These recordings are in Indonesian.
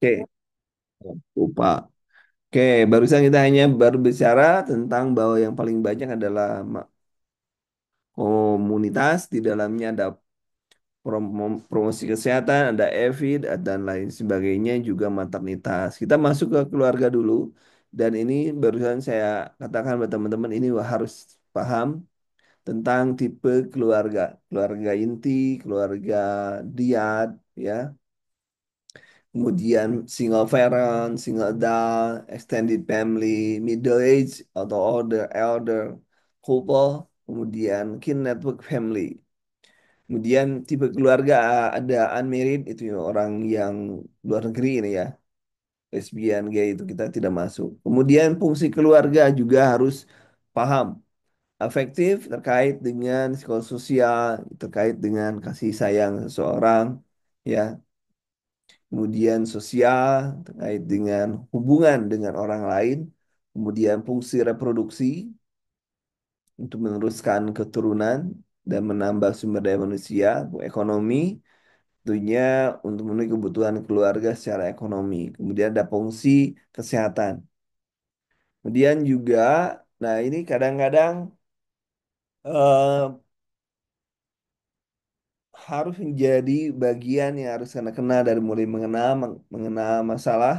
Oke, lupa. Oke, barusan kita hanya baru bicara tentang bahwa yang paling banyak adalah komunitas, di dalamnya ada promosi kesehatan, ada EVID, dan lain sebagainya, juga maternitas. Kita masuk ke keluarga dulu, dan ini barusan saya katakan buat teman-teman, ini harus paham tentang tipe keluarga. Keluarga inti, keluarga dyad, ya. Kemudian single parent, single adult, extended family, middle age atau older elder couple, kemudian kin network family. Kemudian tipe keluarga ada unmarried itu ya, orang yang luar negeri ini ya, lesbian, gay itu kita tidak masuk. Kemudian fungsi keluarga juga harus paham, afektif terkait dengan psikososial, terkait dengan kasih sayang seseorang, ya. Kemudian sosial terkait dengan hubungan dengan orang lain, kemudian fungsi reproduksi untuk meneruskan keturunan dan menambah sumber daya manusia, ekonomi tentunya untuk memenuhi kebutuhan keluarga secara ekonomi. Kemudian ada fungsi kesehatan. Kemudian juga, nah ini kadang-kadang eh, harus menjadi bagian yang harus kena kena dari mulai mengenal masalah,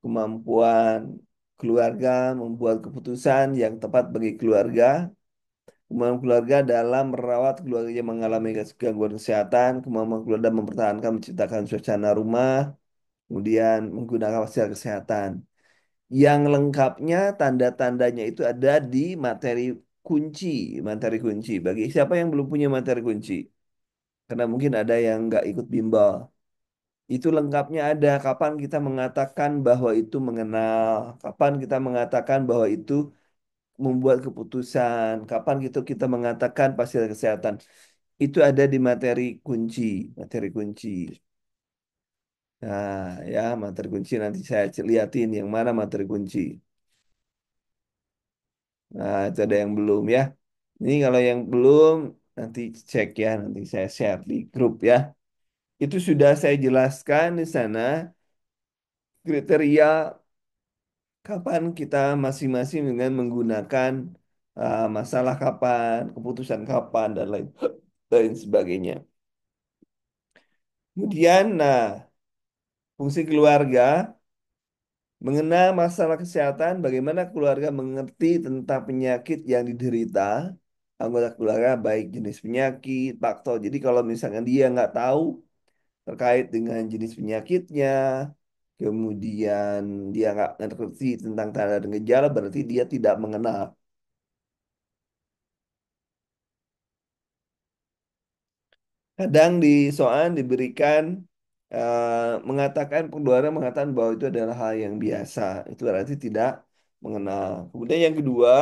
kemampuan keluarga membuat keputusan yang tepat bagi keluarga, kemampuan keluarga dalam merawat keluarga yang mengalami gangguan kesehatan, kemampuan keluarga mempertahankan menciptakan suasana rumah, kemudian menggunakan fasilitas kesehatan. Yang lengkapnya tanda-tandanya itu ada di kunci, materi kunci. Bagi siapa yang belum punya materi kunci, karena mungkin ada yang nggak ikut bimbel. Itu lengkapnya ada. Kapan kita mengatakan bahwa itu mengenal, kapan kita mengatakan bahwa itu membuat keputusan, kapan gitu kita mengatakan fasilitas kesehatan. Itu ada di materi kunci. Nah, ya materi kunci nanti saya liatin yang mana materi kunci. Nah, itu ada yang belum ya. Ini kalau yang belum nanti cek ya, nanti saya share di grup ya. Itu sudah saya jelaskan di sana kriteria kapan kita masing-masing dengan menggunakan masalah kapan, keputusan kapan dan lain lain sebagainya. Kemudian, nah, fungsi keluarga mengenal masalah kesehatan, bagaimana keluarga mengerti tentang penyakit yang diderita anggota keluarga, baik jenis penyakit, faktor. Jadi kalau misalnya dia nggak tahu terkait dengan jenis penyakitnya, kemudian dia nggak ngerti tentang tanda dan gejala, berarti dia tidak mengenal. Kadang di soal diberikan mengatakan pengeluaran mengatakan bahwa itu adalah hal yang biasa. Itu berarti tidak mengenal. Kemudian yang kedua,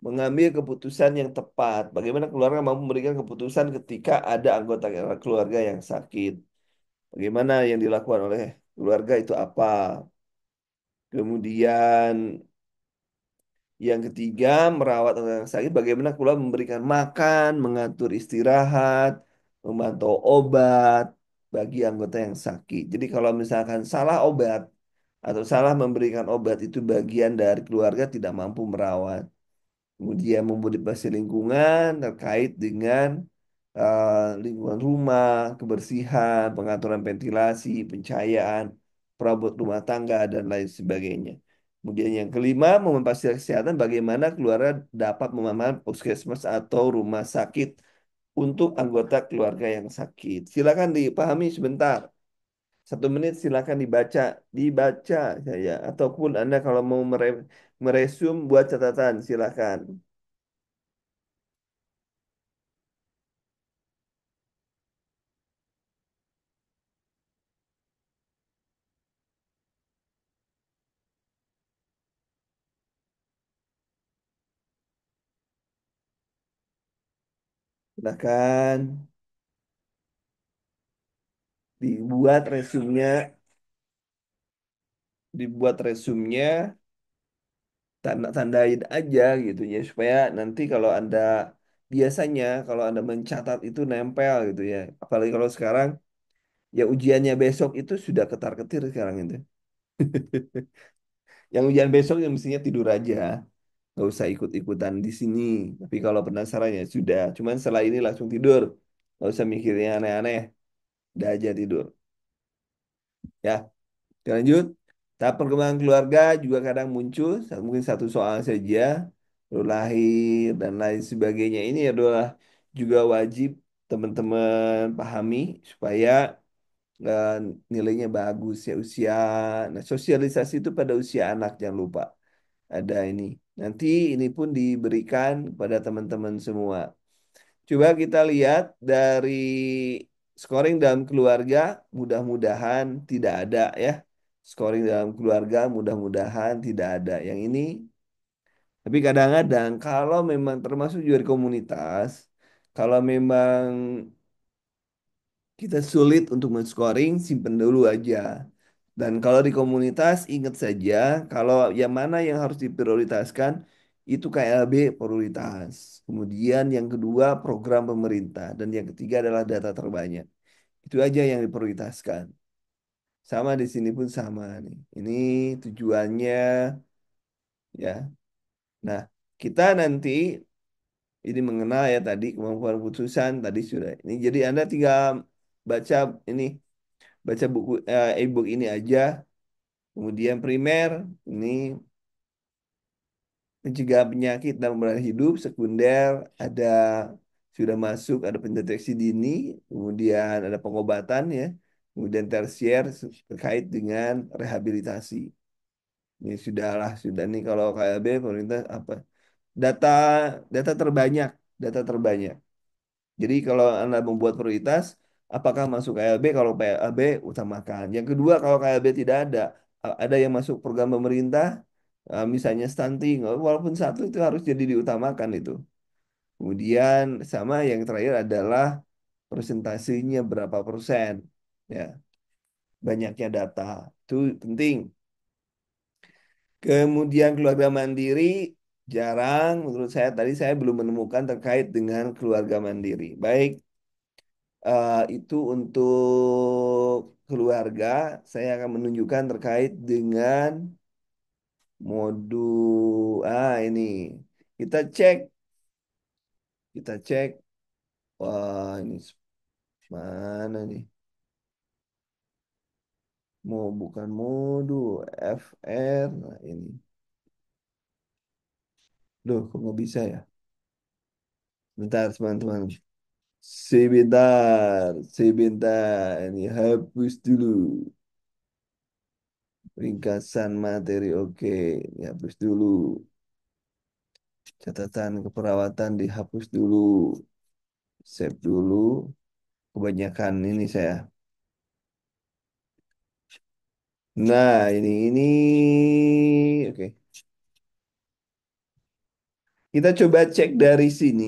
mengambil keputusan yang tepat. Bagaimana keluarga mampu memberikan keputusan ketika ada anggota keluarga yang sakit. Bagaimana yang dilakukan oleh keluarga itu apa. Kemudian yang ketiga, merawat orang yang sakit. Bagaimana keluarga memberikan makan, mengatur istirahat, memantau obat bagi anggota yang sakit. Jadi kalau misalkan salah obat atau salah memberikan obat itu bagian dari keluarga tidak mampu merawat. Kemudian memodifikasi lingkungan terkait dengan lingkungan rumah, kebersihan, pengaturan ventilasi, pencahayaan, perabot rumah tangga, dan lain sebagainya. Kemudian yang kelima, memastikan kesehatan bagaimana keluarga dapat memastikan puskesmas atau rumah sakit untuk anggota keluarga yang sakit. Silakan dipahami sebentar. 1 menit silakan dibaca saya. Ataupun Anda kalau mau meresum buat catatan silakan. Silakan dibuat resumnya, dibuat resumnya, tanda-tandain aja gitu ya supaya nanti kalau Anda biasanya kalau Anda mencatat itu nempel gitu ya. Apalagi kalau sekarang Ya ujiannya besok itu sudah ketar-ketir sekarang itu. Yang ujian besok yang mestinya tidur aja. Nggak usah ikut-ikutan di sini. Tapi kalau penasaran ya sudah. Cuman setelah ini langsung tidur. Nggak usah mikirnya aneh-aneh. Udah aja tidur. Ya, kita lanjut. Tahap perkembangan keluarga juga kadang muncul. Mungkin satu soal saja. Baru lahir dan lain sebagainya. Ini adalah juga wajib teman-teman pahami supaya eh, nilainya bagus ya usia. Nah, sosialisasi itu pada usia anak jangan lupa. Ada ini. Nanti ini pun diberikan kepada teman-teman semua. Coba kita lihat dari scoring dalam keluarga, mudah-mudahan tidak ada ya. Scoring dalam keluarga, mudah-mudahan tidak ada. Yang ini, tapi kadang-kadang kalau memang termasuk juga di komunitas, kalau memang kita sulit untuk men-scoring, simpen dulu aja. Dan kalau di komunitas, ingat saja kalau yang mana yang harus diprioritaskan itu KLB prioritas. Kemudian yang kedua program pemerintah dan yang ketiga adalah data terbanyak. Itu aja yang diprioritaskan. Sama di sini pun sama nih. Ini tujuannya ya. Nah, kita nanti ini mengenal ya tadi kemampuan putusan tadi sudah. Ini jadi Anda tinggal baca ini baca buku e-book ini aja. Kemudian primer ini mencegah penyakit dan memperoleh hidup. Sekunder ada sudah masuk ada pendeteksi dini, kemudian ada pengobatan ya. Kemudian tersier terkait dengan rehabilitasi. Ini sudahlah sudah nih kalau KLB pemerintah apa data data terbanyak data terbanyak. Jadi kalau Anda membuat prioritas, apakah masuk KLB? Kalau KLB utamakan. Yang kedua, kalau KLB tidak ada, ada yang masuk program pemerintah, misalnya stunting, walaupun satu itu harus jadi diutamakan itu. Kemudian sama yang terakhir adalah presentasinya berapa persen, ya banyaknya data itu penting. Kemudian keluarga mandiri jarang, menurut saya tadi saya belum menemukan terkait dengan keluarga mandiri. Baik. Itu untuk keluarga, saya akan menunjukkan terkait dengan modul. Ini kita cek, kita cek. Wah, ini mana nih? Mau bukan modul FR. Nah, ini. Loh, kok nggak bisa ya? Bentar, teman-teman. Sebentar, sebentar. Ini hapus dulu. Ringkasan materi, oke. Ini hapus dulu. Catatan keperawatan dihapus dulu. Save dulu. Kebanyakan ini saya. Nah, ini. Oke. Kita coba cek dari sini.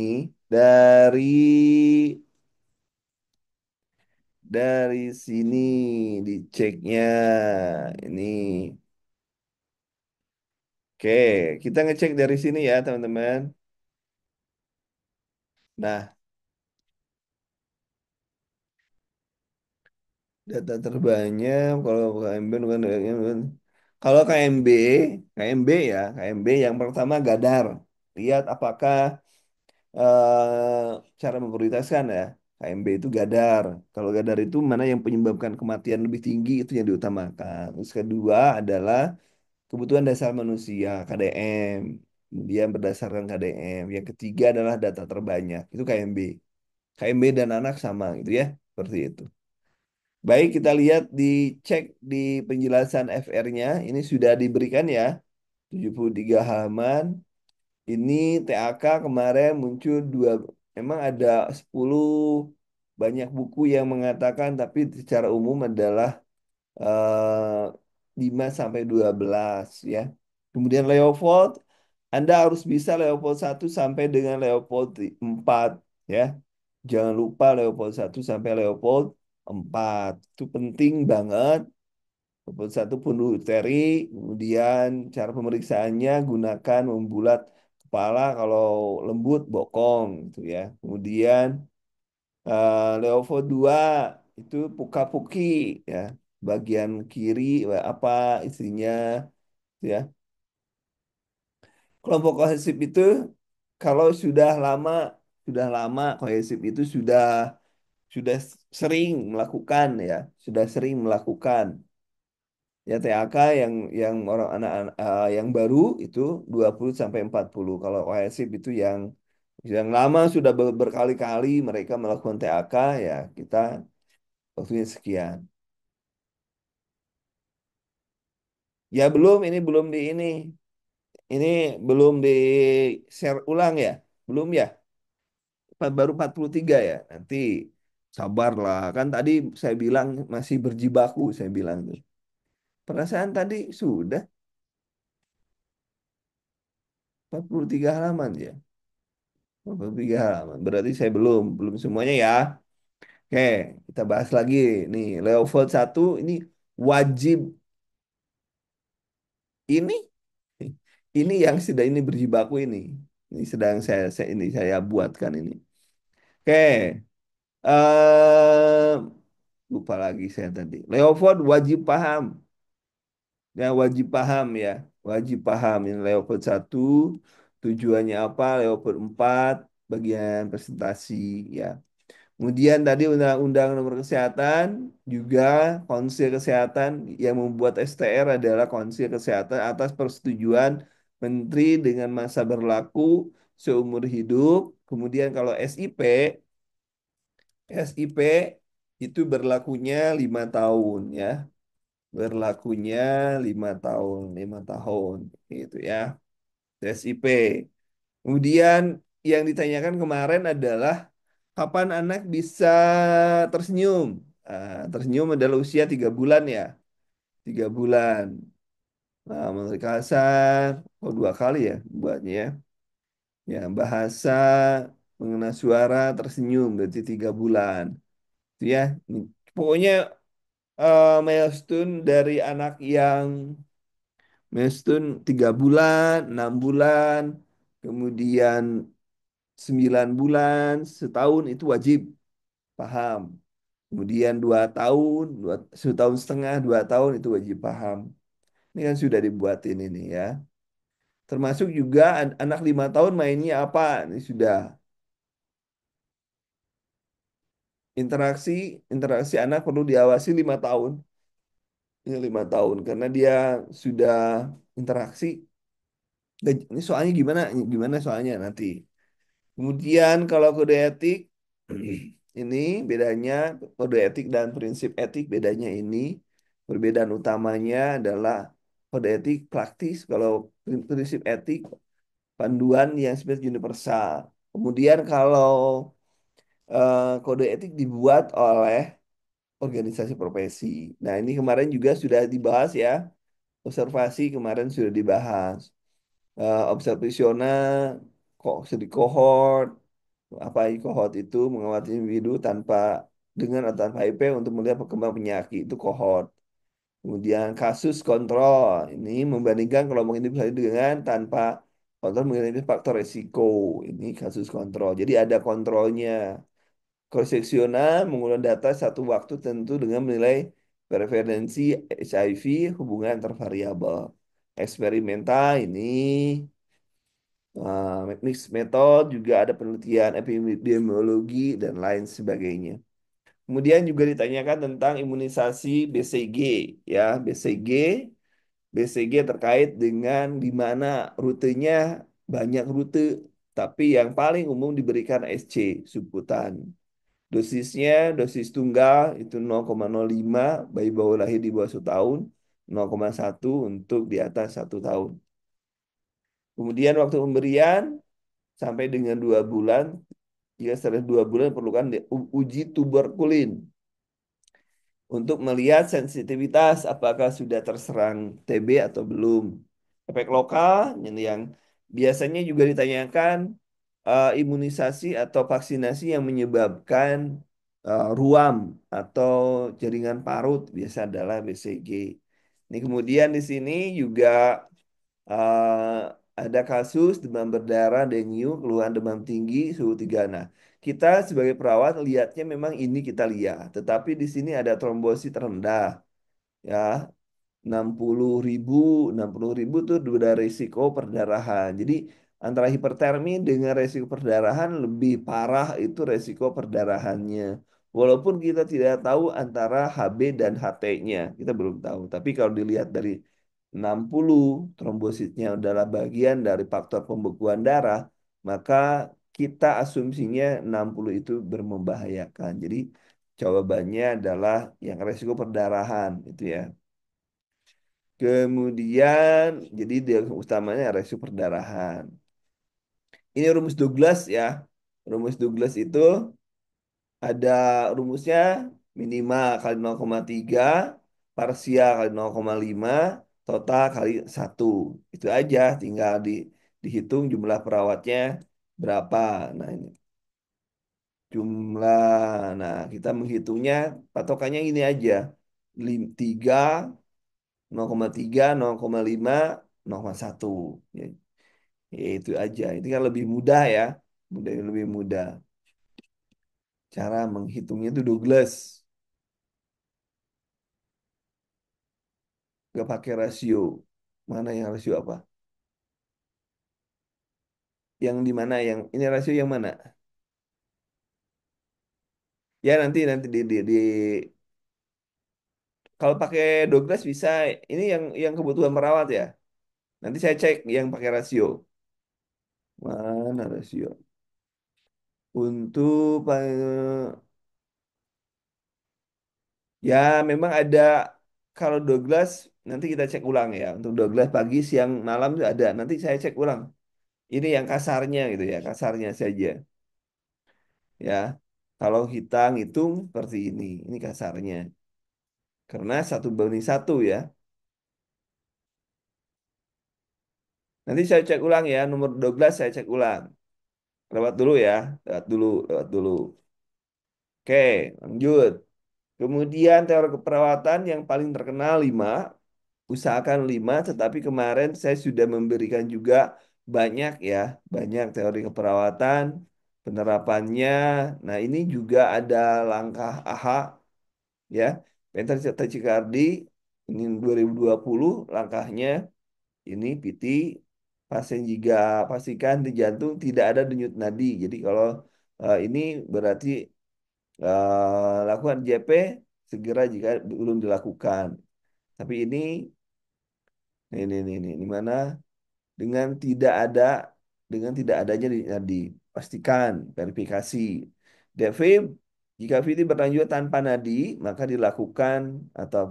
Dari sini diceknya. Ini. Oke, kita ngecek dari sini ya, teman-teman. Nah, data terbanyak kalau KMB bukan kalau KMB ya, KMB yang pertama Gadar. Lihat apakah cara memprioritaskan ya. KMB itu Gadar. Kalau Gadar itu mana yang menyebabkan kematian lebih tinggi itu yang diutamakan. Terus kedua adalah kebutuhan dasar manusia, KDM. Kemudian berdasarkan KDM. Yang ketiga adalah data terbanyak. Itu KMB. KMB dan anak sama gitu ya. Seperti itu. Baik, kita lihat dicek di penjelasan FR-nya. Ini sudah diberikan ya. 73 halaman. Ini TAK kemarin muncul dua, memang ada 10 banyak buku yang mengatakan, tapi secara umum adalah 5 sampai 12 ya. Kemudian Leopold, Anda harus bisa Leopold 1 sampai dengan Leopold 4 ya. Jangan lupa Leopold 1 sampai Leopold 4. Itu penting banget. Level satu punduk uteri, kemudian cara pemeriksaannya gunakan membulat kepala kalau lembut bokong gitu ya. Kemudian level 2 itu puka-puki ya. Bagian kiri apa isinya ya. Kelompok kohesif itu kalau sudah lama kohesif itu sudah sering melakukan ya, sudah sering melakukan ya TAK yang orang anak yang baru itu 20 sampai 40. Kalau kohesif itu yang lama sudah berkali-kali mereka melakukan TAK ya kita waktunya sekian. Ya belum ini belum di ini. Ini belum di share ulang ya? Belum ya? Baru 43 ya. Nanti sabarlah. Kan tadi saya bilang masih berjibaku saya bilang tuh. Perasaan tadi sudah 43 halaman ya. 43 halaman. Berarti saya belum semuanya ya. Oke, kita bahas lagi nih. Level 1 ini wajib ini yang sudah ini berjibaku ini. Ini sedang saya buatkan ini. Oke, eh lupa lagi saya tadi. Leopold wajib paham. Ya, wajib paham ya. Wajib paham. Ini Leopold 1 tujuannya apa? Leopold 4 bagian presentasi ya. Kemudian tadi Undang-Undang Nomor Kesehatan juga Konsil Kesehatan yang membuat STR adalah Konsil Kesehatan atas persetujuan Menteri dengan masa berlaku seumur hidup. Kemudian kalau SIP itu berlakunya 5 tahun ya, berlakunya 5 tahun gitu ya, SIP. Kemudian yang ditanyakan kemarin adalah kapan anak bisa tersenyum. Tersenyum adalah usia 3 bulan ya, 3 bulan. Nah, menurut kasar, oh 2 kali ya buatnya ya. Ya, bahasa mengenai suara tersenyum berarti 3 bulan. Itu ya. Pokoknya milestone dari anak yang milestone 3 bulan, 6 bulan, kemudian 9 bulan, setahun itu wajib paham. Kemudian 2 tahun, 1 tahun setengah, 2 tahun itu wajib paham. Ini kan sudah dibuatin ini ya. Termasuk juga anak 5 tahun mainnya apa? Ini sudah interaksi interaksi anak perlu diawasi 5 tahun. Ini 5 tahun karena dia sudah interaksi. Ini soalnya gimana? Gimana soalnya nanti? Kemudian kalau kode etik ini bedanya kode etik dan prinsip etik bedanya ini perbedaan utamanya adalah kode etik praktis kalau prinsip etik panduan yang sifatnya universal. Kemudian kalau kode etik dibuat oleh organisasi profesi. Nah, ini kemarin juga sudah dibahas ya. Observasi kemarin sudah dibahas. Observasional kok studi kohort apa kohort itu mengamati individu tanpa dengan atau tanpa HIV untuk melihat perkembangan penyakit itu kohort. Kemudian kasus kontrol ini membandingkan kelompok individu dengan tanpa kontrol mengenai faktor resiko. Ini kasus kontrol. Jadi ada kontrolnya. Cross-seksional menggunakan data satu waktu tentu dengan menilai prevalensi HIV hubungan antar variabel. Eksperimental ini mixed method juga ada penelitian epidemiologi dan lain sebagainya. Kemudian juga ditanyakan tentang imunisasi BCG ya, BCG terkait dengan di mana rutenya banyak rute tapi yang paling umum diberikan SC subkutan. Dosisnya dosis tunggal itu 0,05 bayi bawah lahir di bawah 1 tahun, 0,1 untuk di atas 1 tahun. Kemudian waktu pemberian sampai dengan 2 bulan. Jika setelah 2 bulan perlukan uji tuberkulin untuk melihat sensitivitas apakah sudah terserang TB atau belum. Efek lokal yang biasanya juga ditanyakan imunisasi atau vaksinasi yang menyebabkan ruam atau jaringan parut biasa adalah BCG. Ini kemudian di sini juga ada kasus demam berdarah, dengue, keluhan demam tinggi, suhu 3. Nah, kita sebagai perawat lihatnya memang ini kita lihat, tetapi di sini ada trombosit rendah, ya. 60.000, 60.000 tuh udah risiko perdarahan. Jadi antara hipertermi dengan risiko perdarahan lebih parah itu risiko perdarahannya. Walaupun kita tidak tahu antara HB dan HT-nya, kita belum tahu. Tapi kalau dilihat dari 60, trombositnya adalah bagian dari faktor pembekuan darah, maka kita asumsinya 60 itu bermembahayakan. Jadi jawabannya adalah yang risiko perdarahan itu ya. Kemudian, jadi dia utamanya resiko perdarahan. Ini rumus Douglas ya. Rumus Douglas itu ada rumusnya minimal kali 0,3, parsial kali 0,5, total kali 1. Itu aja, tinggal dihitung jumlah perawatnya berapa. Nah, ini jumlah. Nah, kita menghitungnya patokannya ini aja. 3, 0,3, 0,5, 0,1. Ya, ya itu aja. Itu kan lebih mudah ya. Lebih mudah. Cara menghitungnya itu Douglas. Gak pakai rasio. Mana yang rasio apa? Yang di mana? Yang ini rasio yang mana? Ya nanti kalau pakai Douglas bisa. Ini yang kebutuhan merawat ya. Nanti saya cek yang pakai rasio. Mana rasio? Untuk ya memang ada, kalau Douglas nanti kita cek ulang ya. Untuk Douglas pagi, siang, malam itu ada. Nanti saya cek ulang. Ini yang kasarnya gitu ya, kasarnya saja ya. Kalau kita ngitung seperti ini kasarnya. Karena 1 banding 1 ya. Nanti saya cek ulang ya, nomor 12 saya cek ulang. Lewat dulu ya, lewat dulu, lewat dulu. Oke, lanjut. Kemudian teori keperawatan yang paling terkenal 5, usahakan 5, tetapi kemarin saya sudah memberikan juga banyak ya, banyak teori keperawatan, penerapannya. Nah, ini juga ada langkah AHA ya, ventricular tachycardy, ini 2020 langkahnya, ini PT, pasien jika pastikan di jantung tidak ada denyut nadi. Jadi kalau ini berarti lakukan JP segera jika belum dilakukan. Tapi ini mana dengan tidak ada, dengan tidak adanya dipastikan verifikasi. Devim, jika VT berlanjut tanpa nadi maka dilakukan, atau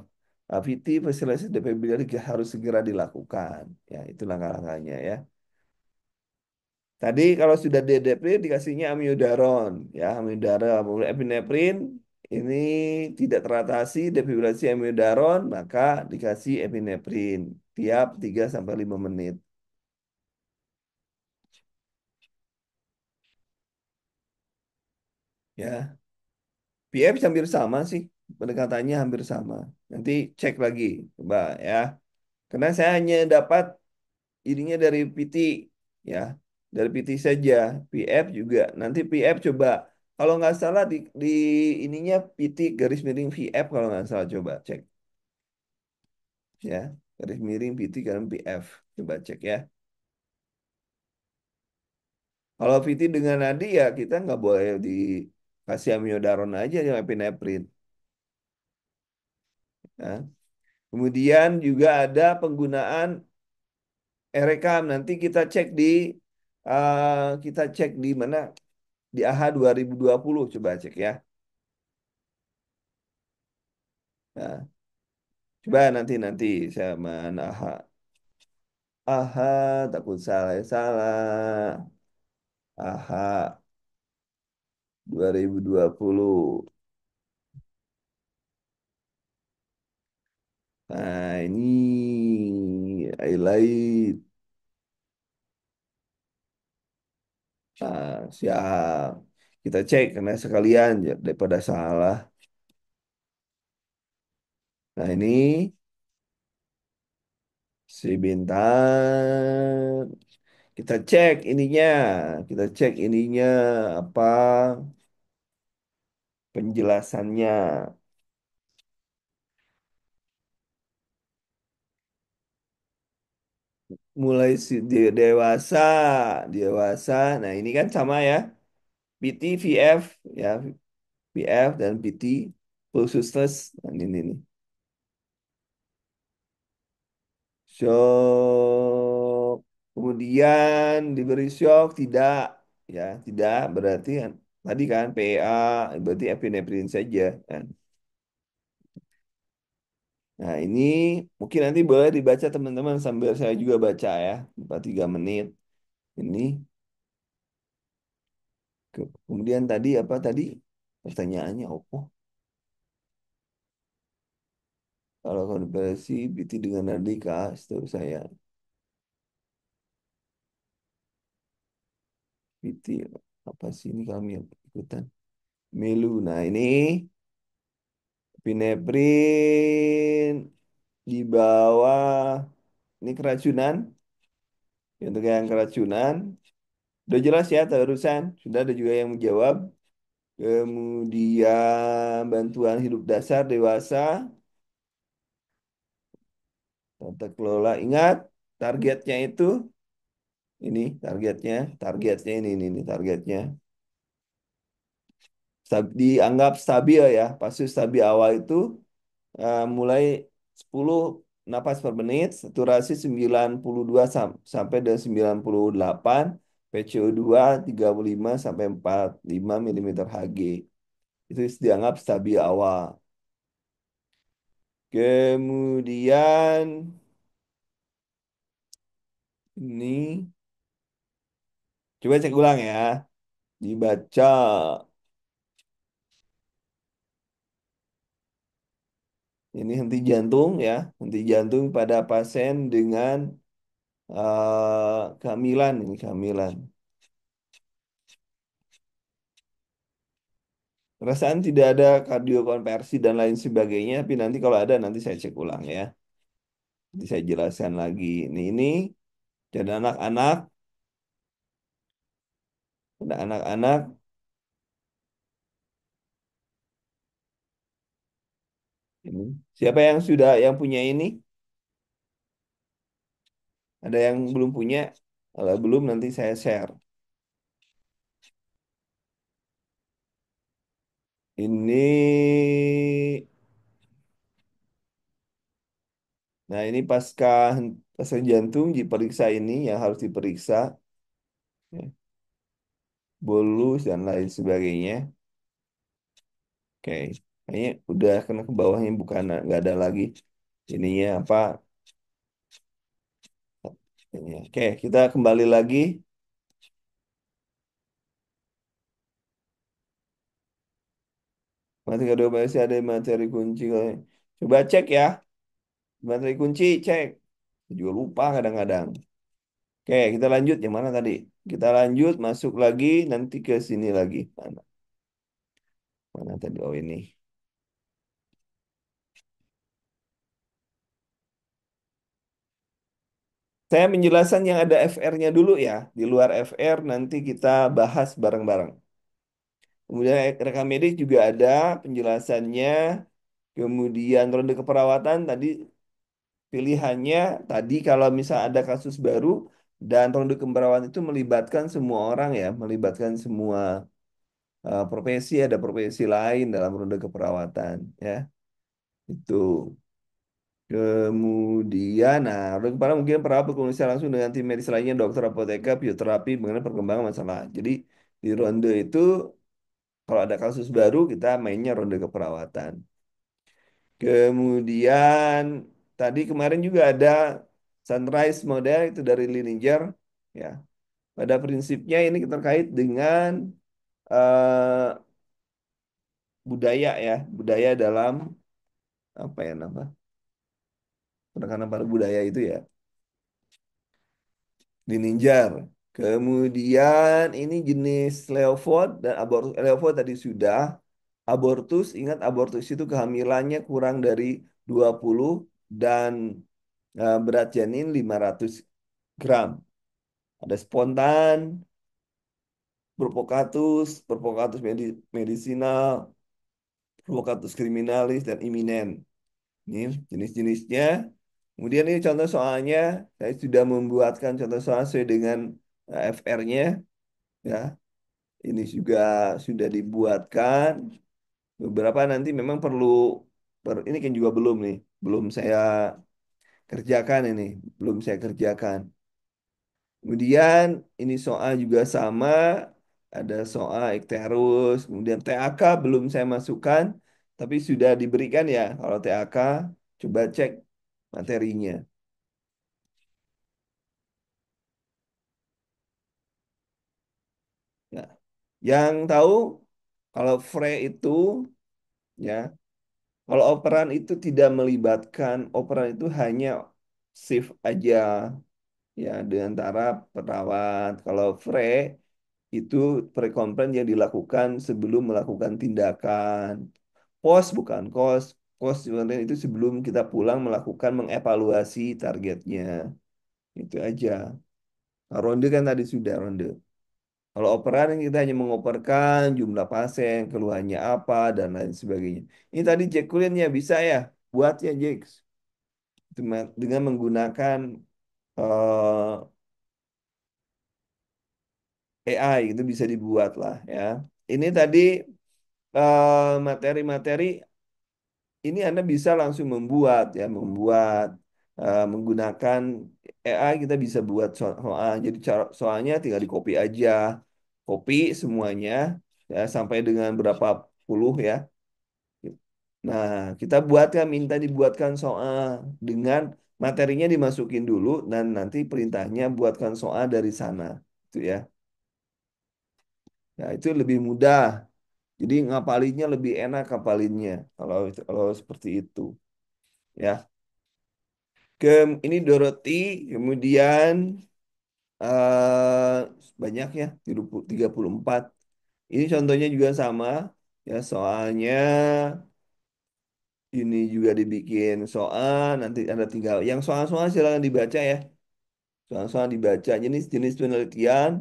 VT visualisasi defibrillasi harus segera dilakukan. Ya, itu langkah-langkahnya ya. Tadi kalau sudah dedeprin dikasihnya amiodaron ya, amiodaron, kemudian epinefrin ini tidak teratasi defibrillasi amiodaron, maka dikasih epinefrin tiap 3 sampai 5 menit ya. PF hampir sama sih, pendekatannya hampir sama. Nanti cek lagi, coba ya. Karena saya hanya dapat ininya dari PT ya, dari PT saja. PF juga. Nanti PF coba. Kalau nggak salah di ininya PT garis miring VF kalau nggak salah, coba cek ya. Garis miring PT garis PF. Coba cek ya. Kalau VT dengan nadi ya kita nggak boleh dikasih amiodaron aja yang epinefrin. Ya. Kemudian juga ada penggunaan Erekam. Nanti kita cek di mana, di AHA 2020, coba cek ya. Nah, coba nanti saya mana AHA. AHA takut salah salah. AHA 2020. Nah, ini highlight. Nah, siap. Kita cek karena sekalian ya, daripada salah. Nah, ini si bintang. Kita cek ininya, kita cek ininya apa penjelasannya. Mulai dewasa, dewasa. Nah, ini kan sama ya. PT, VF, ya, VF dan PT, khusus. Nah, ini nih. Shock. Kemudian diberi shock, tidak, ya, tidak berarti kan tadi kan PA berarti epinefrin saja kan. Nah, ini mungkin nanti boleh dibaca teman-teman sambil saya juga baca ya, 3 menit. Ini kemudian tadi apa tadi pertanyaannya apa? Kalau konversi PT dengan radika, setahu saya PT apa sih ini kami yang ikutan Melu. Nah, ini epinefrin di bawah ini keracunan. Untuk yang keracunan udah jelas ya terusan sudah ada juga yang menjawab. Kemudian bantuan hidup dasar dewasa, tata kelola. Ingat targetnya itu ini targetnya ini targetnya. Dianggap stabil ya. Pasti stabil awal itu mulai 10 napas per menit, saturasi 92 sampai dengan 98, PCO2 35 sampai 45 mm Hg. Itu dianggap stabil awal. Kemudian ini coba cek ulang ya, dibaca. Ini henti jantung ya, henti jantung pada pasien dengan kehamilan ini kehamilan. Perasaan tidak ada kardiokonversi dan lain sebagainya, tapi nanti kalau ada nanti saya cek ulang ya. Nanti saya jelaskan lagi. Ini dan anak-anak, ada anak-anak ini. Siapa yang sudah yang punya ini? Ada yang belum punya? Kalau belum nanti saya share. Ini, nah ini pasca jantung diperiksa ini yang harus diperiksa, ya, bolus dan lain sebagainya. Oke, kayaknya udah kena ke bawahnya bukan nggak ada lagi ininya apa. Ini. Oke, kita kembali lagi. Materi kedua masih ada materi kunci. Coba cek ya, materi kunci cek. Saya juga lupa kadang-kadang. Oke, kita lanjut. Yang mana tadi? Kita lanjut, masuk lagi, nanti ke sini lagi. Mana? Mana tadi? Oh ini. Saya menjelaskan yang ada FR-nya dulu ya. Di luar FR nanti kita bahas bareng-bareng. Kemudian rekam medik juga ada penjelasannya. Kemudian ronde keperawatan tadi pilihannya tadi kalau misal ada kasus baru dan ronde keperawatan itu melibatkan semua orang ya, melibatkan semua profesi, ada profesi lain dalam ronde keperawatan ya. Itu. Kemudian, nah, ronde keperawatan mungkin perawat berkomunikasi langsung dengan tim medis lainnya, dokter, apoteker, bioterapi mengenai perkembangan masalah. Jadi di ronde itu kalau ada kasus baru kita mainnya ronde keperawatan. Kemudian tadi kemarin juga ada sunrise model itu dari Lineker ya. Pada prinsipnya ini terkait dengan eh, budaya ya, budaya dalam apa ya nama penekanan pada budaya itu ya, Lineker. Kemudian ini jenis Leopold dan abortus. Leopold tadi sudah. Abortus, ingat abortus itu kehamilannya kurang dari 20 dan berat janin 500 gram. Ada spontan, provokatus medisinal, provokatus kriminalis, dan iminen. Ini jenis-jenisnya. Kemudian ini contoh soalnya, saya sudah membuatkan contoh soal sesuai dengan FR-nya, ya. Ini juga sudah dibuatkan. Beberapa nanti memang perlu, ini kan juga belum nih, belum saya kerjakan ini, belum saya kerjakan. Kemudian ini soal juga sama, ada soal ikterus, kemudian TAK belum saya masukkan, tapi sudah diberikan ya. Kalau TAK, coba cek materinya. Nah, yang tahu kalau Fre itu ya, kalau operan itu tidak melibatkan, operan itu hanya shift aja ya di antara perawat. Kalau Fre itu pre-complaint yang dilakukan sebelum melakukan tindakan. Post bukan kos. Post sebenarnya itu sebelum kita pulang melakukan mengevaluasi targetnya. Itu aja. Nah, ronde kan tadi sudah ronde. Kalau operan kita hanya mengoperkan jumlah pasien, keluhannya apa, dan lain sebagainya. Ini tadi Jack Quillen-nya bisa ya, buat ya Jack. Dengan menggunakan AI itu bisa dibuat lah ya. Ini tadi materi-materi ini Anda bisa langsung membuat ya, membuat menggunakan AI kita bisa buat soal. Jadi soalnya tinggal di copy aja, copy semuanya ya sampai dengan berapa puluh ya. Nah, kita buatkan minta dibuatkan soal dengan materinya dimasukin dulu dan nanti perintahnya buatkan soal dari sana. Itu ya. Ya, itu lebih mudah. Jadi ngapalinnya lebih enak ngapalinnya kalau seperti itu. Ya. Ini Dorothy, kemudian eh banyak ya, 34. Ini contohnya juga sama, ya soalnya ini juga dibikin soal, nanti ada tinggal, yang soal-soal silakan dibaca ya, soal-soal dibaca, jenis-jenis penelitian.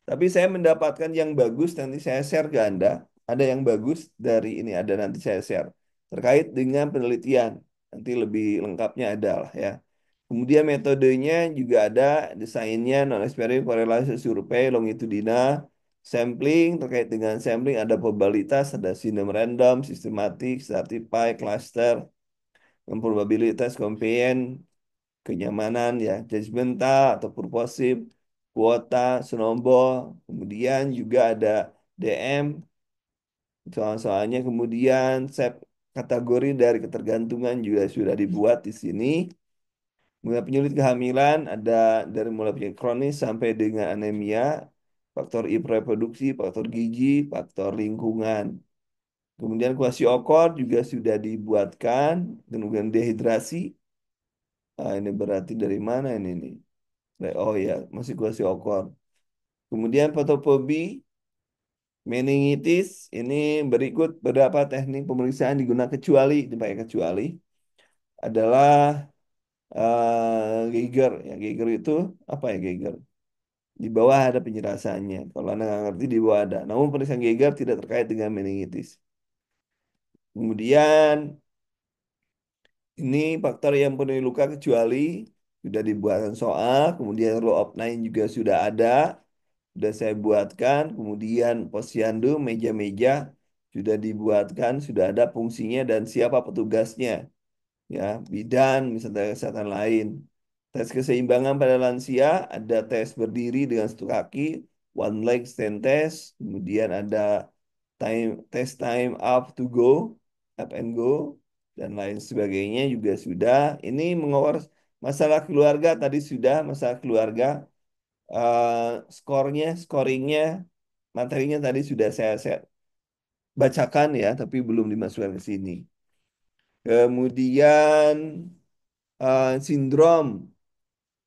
Tapi saya mendapatkan yang bagus, nanti saya share ke Anda. Ada yang bagus dari ini, ada nanti saya share. Terkait dengan penelitian. Nanti lebih lengkapnya ada lah ya. Kemudian metodenya juga ada, desainnya, non-experience, korelasi survei, longitudinal, sampling, terkait dengan sampling ada probabilitas, ada sinom random, sistematik, stratified, cluster, dan probabilitas, companion, kenyamanan ya, judgmental atau purposive, kuota, snowball, kemudian juga ada DM, soal-soalnya kemudian set kategori dari ketergantungan juga sudah dibuat di sini. Kemudian penyulit kehamilan ada dari mulai penyakit kronis sampai dengan anemia, faktor reproduksi, faktor gizi, faktor lingkungan. Kemudian kwasiokor juga sudah dibuatkan, kemudian dehidrasi. Ah, ini berarti dari mana ini nih? Oh ya, masih kwasiokor. Kemudian fotofobi, meningitis, ini berikut beberapa teknik pemeriksaan digunakan kecuali, dipakai kecuali adalah Geiger. Ya, Geiger itu apa ya Geiger? Di bawah ada penjelasannya. Kalau Anda nggak ngerti di bawah ada. Namun pemeriksaan Geiger tidak terkait dengan meningitis. Kemudian ini faktor yang penuhi luka kecuali sudah dibuatkan soal. Kemudian rule of nine juga sudah ada. Sudah saya buatkan. Kemudian posyandu, meja-meja sudah dibuatkan. Sudah ada fungsinya dan siapa petugasnya. Ya, bidan, misalnya kesehatan lain. Tes keseimbangan pada lansia, ada tes berdiri dengan satu kaki, one leg stand test, kemudian ada test time up to go, up and go, dan lain sebagainya juga sudah. Ini mengawal masalah keluarga tadi sudah, masalah keluarga, scoringnya, materinya tadi sudah saya bacakan ya, tapi belum dimasukkan ke sini. Kemudian sindrom,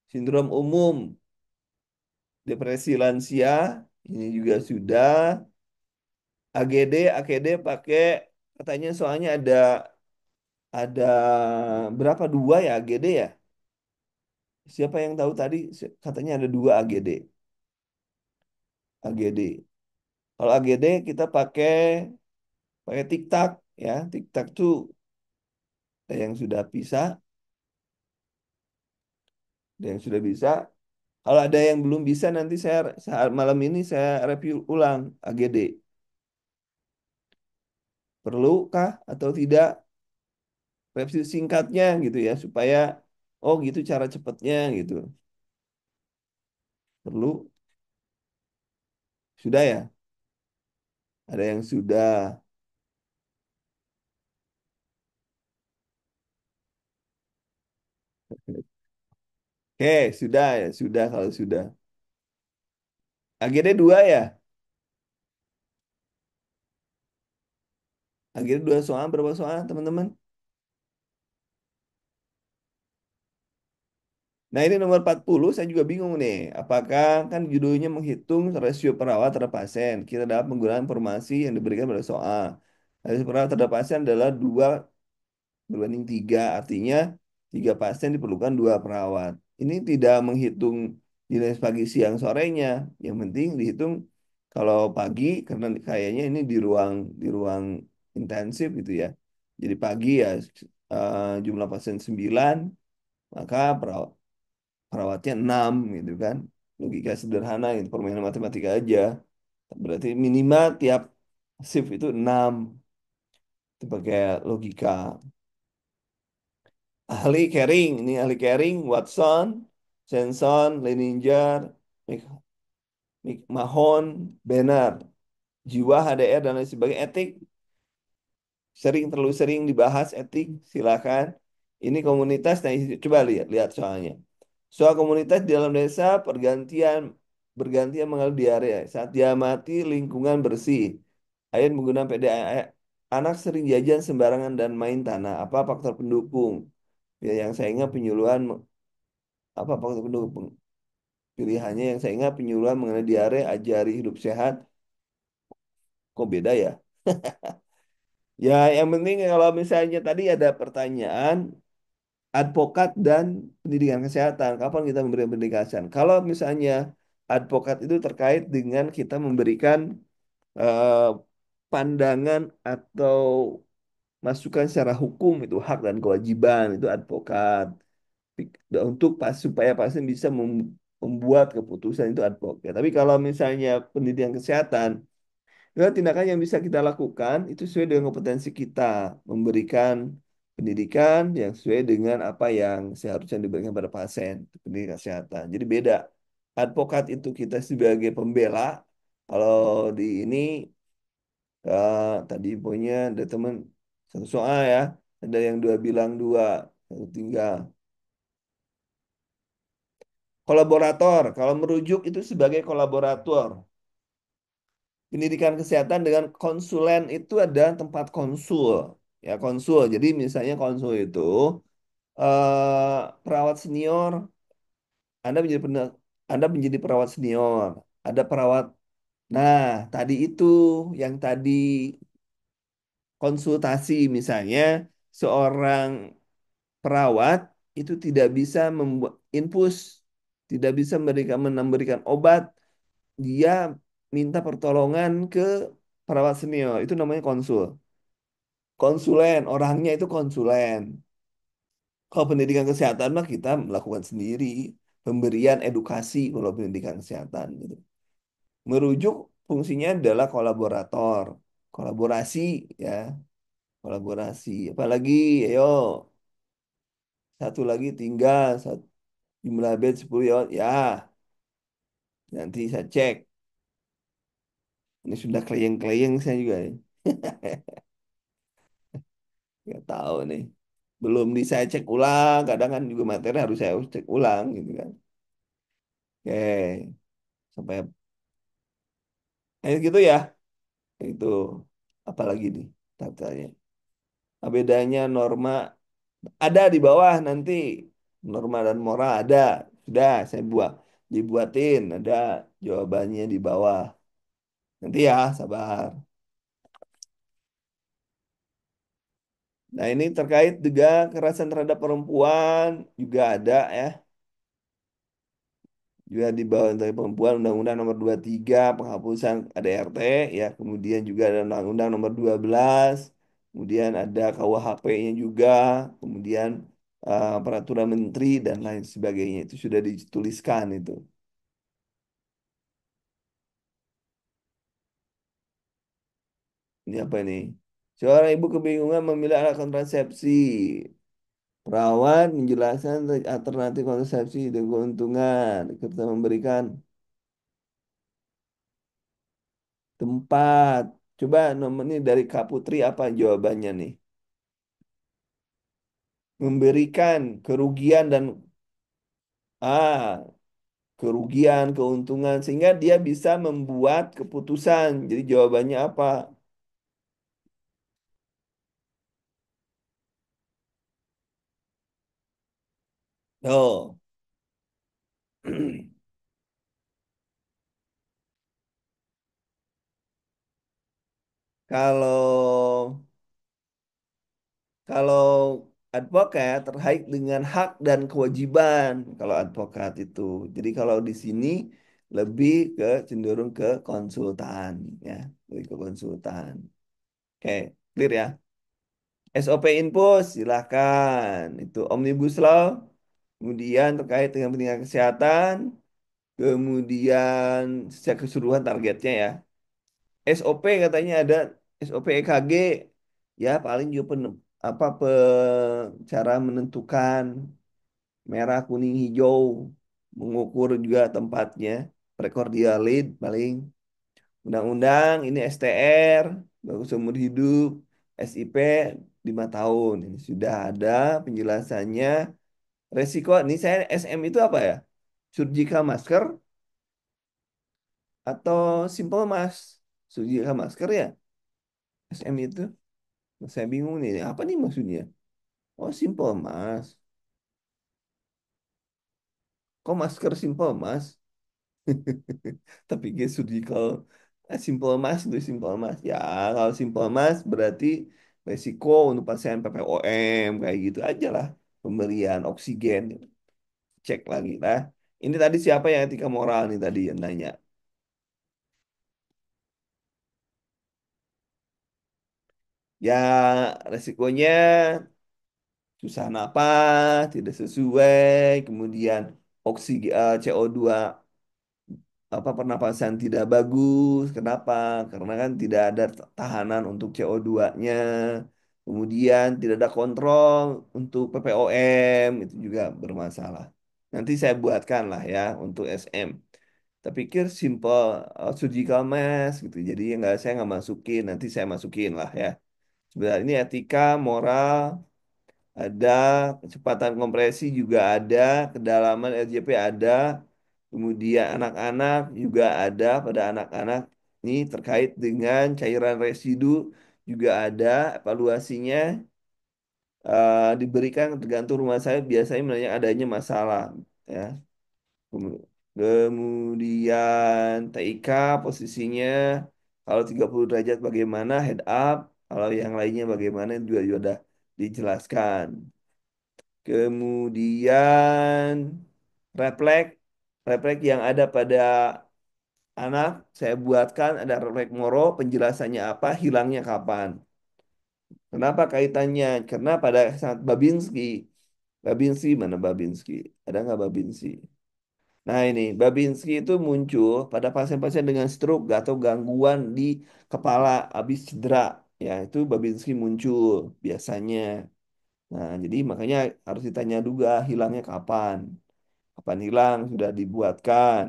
sindrom umum, depresi lansia, ini juga sudah. AGD pakai katanya soalnya ada berapa dua ya AGD ya? Siapa yang tahu tadi? Katanya ada dua AGD. AGD. Kalau AGD kita pakai tiktak ya. Tiktak tuh ada yang sudah bisa, ada yang sudah bisa. Kalau ada yang belum bisa nanti saya saat malam ini saya review ulang AGD. Perlukah atau tidak review singkatnya gitu ya supaya oh gitu cara cepatnya gitu. Perlu sudah ya? Ada yang sudah. Oke, sudah ya, sudah kalau sudah. AGD dua ya? AGD dua soal berapa soal teman-teman? Nah ini nomor 40 saya juga bingung nih. Apakah kan judulnya menghitung rasio perawat terhadap pasien. Kita dapat menggunakan informasi yang diberikan pada soal. Rasio perawat terhadap pasien adalah 2 berbanding 3. Artinya 3 pasien diperlukan 2 perawat. Ini tidak menghitung nilai pagi siang sorenya. Yang penting dihitung kalau pagi karena kayaknya ini di ruang intensif gitu ya. Jadi pagi ya jumlah pasien 9 maka perawatnya 6 gitu kan. Logika sederhana itu permainan matematika aja. Berarti minimal tiap shift itu 6. Itu pakai logika. Ahli Kering, ini ahli Kering, Watson, Svensson, Leninger, Mahon, Banner, jiwa HDR dan lain sebagainya. Etik terlalu sering dibahas etik, silakan. Ini komunitas, nah coba lihat lihat soalnya. Soal komunitas di dalam desa bergantian mengalami diare saat diamati lingkungan bersih. Ayat menggunakan PDAM. Anak sering jajan sembarangan dan main tanah. Apa faktor pendukung? Ya, yang saya ingat penyuluhan apa faktor pendukung pilihannya yang saya ingat penyuluhan mengenai diare, ajari hidup sehat. Kok beda ya? Ya, yang penting kalau misalnya tadi ada pertanyaan advokat dan pendidikan kesehatan. Kapan kita memberikan pendidikan kesehatan? Kalau misalnya advokat itu terkait dengan kita memberikan eh, pandangan atau masukan secara hukum itu hak dan kewajiban itu advokat. Untuk supaya pasien bisa membuat keputusan itu advokat. Tapi kalau misalnya pendidikan kesehatan, ya, tindakan yang bisa kita lakukan itu sesuai dengan kompetensi kita, memberikan pendidikan yang sesuai dengan apa yang seharusnya diberikan pada pasien, itu pendidikan kesehatan. Jadi beda. Advokat itu kita sebagai pembela, kalau di ini tadi poinnya ada teman satu soal ya, ada yang dua bilang dua, satu tinggal. Kolaborator, kalau merujuk itu sebagai kolaborator. Pendidikan kesehatan dengan konsulen itu ada tempat konsul. Ya, konsul. Jadi misalnya konsul itu perawat senior, Anda menjadi Anda menjadi perawat senior. Ada perawat. Nah, tadi itu yang tadi konsultasi misalnya seorang perawat itu tidak bisa membuat infus, tidak bisa memberikan obat, dia minta pertolongan ke perawat senior. Itu namanya konsul. Konsulen, orangnya itu konsulen. Kalau pendidikan kesehatan mah kita melakukan sendiri. Pemberian edukasi kalau pendidikan kesehatan gitu. Merujuk fungsinya adalah kolaborator. Kolaborasi ya, kolaborasi. Apalagi, ayo, satu lagi tinggal jumlah bed 10 ya. Ya, nanti saya cek. Ini sudah klien-klien saya juga nih. Nggak tahu nih. Belum di saya cek ulang. Kadang kan juga materi harus saya cek ulang gitu kan. Oke. Sampai gitu ya. Itu apalagi nih tatanya. Bedanya norma ada di bawah nanti. Norma dan moral ada. Sudah saya dibuatin ada jawabannya di bawah. Nanti ya, sabar. Nah, ini terkait juga kekerasan terhadap perempuan juga ada ya. Juga di bawah tentang perempuan Undang-Undang Nomor 23 penghapusan ADRT ya, kemudian juga ada Undang-Undang Nomor 12, kemudian ada KUHP-nya juga, kemudian peraturan menteri dan lain sebagainya itu sudah dituliskan itu. Ini apa ini? Seorang ibu kebingungan memilih alat kontrasepsi. Perawat menjelaskan alternatif kontrasepsi dan keuntungan serta memberikan tempat. Coba nomor ini dari Kak Putri apa jawabannya nih? Memberikan kerugian dan ah kerugian, keuntungan sehingga dia bisa membuat keputusan. Jadi jawabannya apa? Oh. Kalau kalau advokat terkait dengan hak dan kewajiban kalau advokat itu. Jadi kalau di sini lebih ke cenderung ke konsultan ya, lebih ke konsultan. Oke, clear ya. SOP Infus silakan. Itu Omnibus Law, kemudian terkait dengan pendidikan kesehatan, kemudian secara keseluruhan targetnya ya. SOP katanya ada SOP EKG ya paling juga apa cara menentukan merah kuning hijau mengukur juga tempatnya prekordial lead paling undang-undang ini STR bagus seumur hidup SIP 5 tahun ini sudah ada penjelasannya resiko ini saya SM itu apa ya surgical masker atau simple mask surgical masker ya SM itu. Saya bingung nih, apa nih maksudnya? Oh, simple mas. Kok masker simple mas? Tapi kayak surgical simple mas itu simple mas. Ya, kalau simple mas berarti resiko untuk pasien PPOM kayak gitu aja lah. Pemberian oksigen. Cek lagi lah. Ini tadi siapa yang etika moral nih tadi yang nanya? Ya, resikonya susah napas, tidak sesuai, kemudian CO2 apa pernapasan tidak bagus. Kenapa? Karena kan tidak ada tahanan untuk CO2-nya. Kemudian tidak ada kontrol untuk PPOM itu juga bermasalah. Nanti saya buatkan lah ya untuk SM. Tapi pikir simple surgical mask gitu. Jadi saya nggak masukin. Nanti saya masukin lah ya. Sebenarnya ini etika, moral, ada kecepatan kompresi juga ada, kedalaman RJP ada, kemudian anak-anak juga ada pada anak-anak ini terkait dengan cairan residu juga ada evaluasinya diberikan tergantung rumah saya biasanya menanya adanya masalah ya. Kemudian TIK posisinya kalau 30 derajat bagaimana head up, kalau yang lainnya bagaimana juga sudah dijelaskan. Kemudian refleks, refleks yang ada pada anak, saya buatkan ada refleks moro, penjelasannya apa, hilangnya kapan. Kenapa kaitannya? Karena pada saat Babinski, Babinski mana Babinski? Ada nggak Babinski? Nah ini, Babinski itu muncul pada pasien-pasien dengan stroke atau gangguan di kepala habis cedera. Ya, itu Babinski muncul biasanya. Nah, jadi makanya harus ditanya juga hilangnya kapan. Kapan hilang sudah dibuatkan.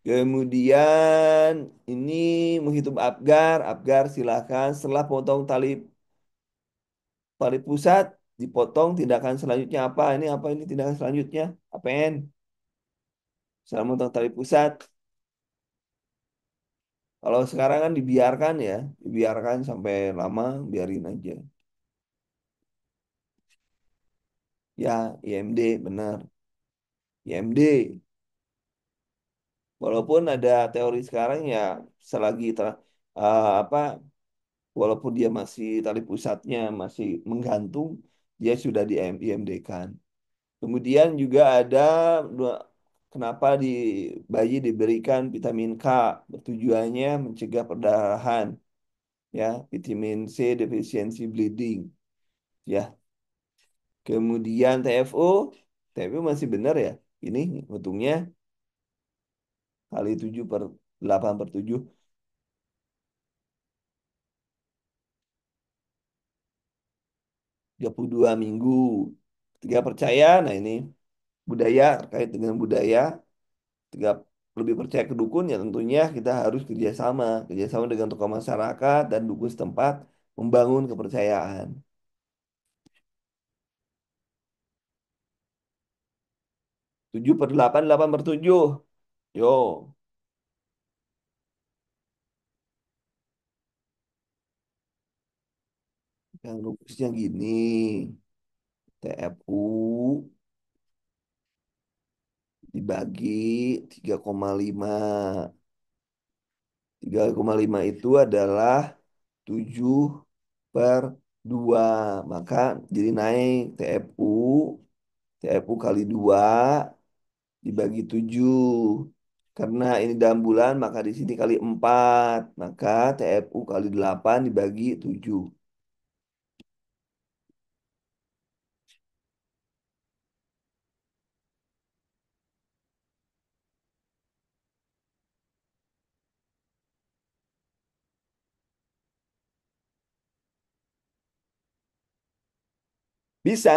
Kemudian ini menghitung Apgar. Apgar silakan setelah potong tali pusat dipotong tindakan selanjutnya apa? Ini tindakan selanjutnya? APN. Setelah potong tali pusat. Kalau sekarang kan dibiarkan ya, dibiarkan sampai lama, biarin aja. Ya, IMD benar. IMD. Walaupun ada teori sekarang ya selagi apa walaupun dia masih tali pusatnya masih menggantung, dia sudah di IMD-kan. Kemudian juga ada Kenapa bayi diberikan vitamin K? Bertujuannya mencegah perdarahan, ya, vitamin C deficiency bleeding, ya. Kemudian TFO masih benar ya. Ini hitungnya kali 7/8/7, 32 minggu. Tiga percaya, nah ini budaya, terkait dengan budaya. Tiga lebih percaya ke dukun, ya tentunya kita harus kerjasama dengan tokoh masyarakat dan dukun setempat membangun kepercayaan. 7/8/8/7. Yo, yang rumusnya gini. TFU dibagi 3,5. 3,5 itu adalah 7/2. Maka jadi naik TFU kali 2 dibagi 7. Karena ini dalam bulan, maka di sini kali 4. Maka TFU kali 8 dibagi 7. Bisa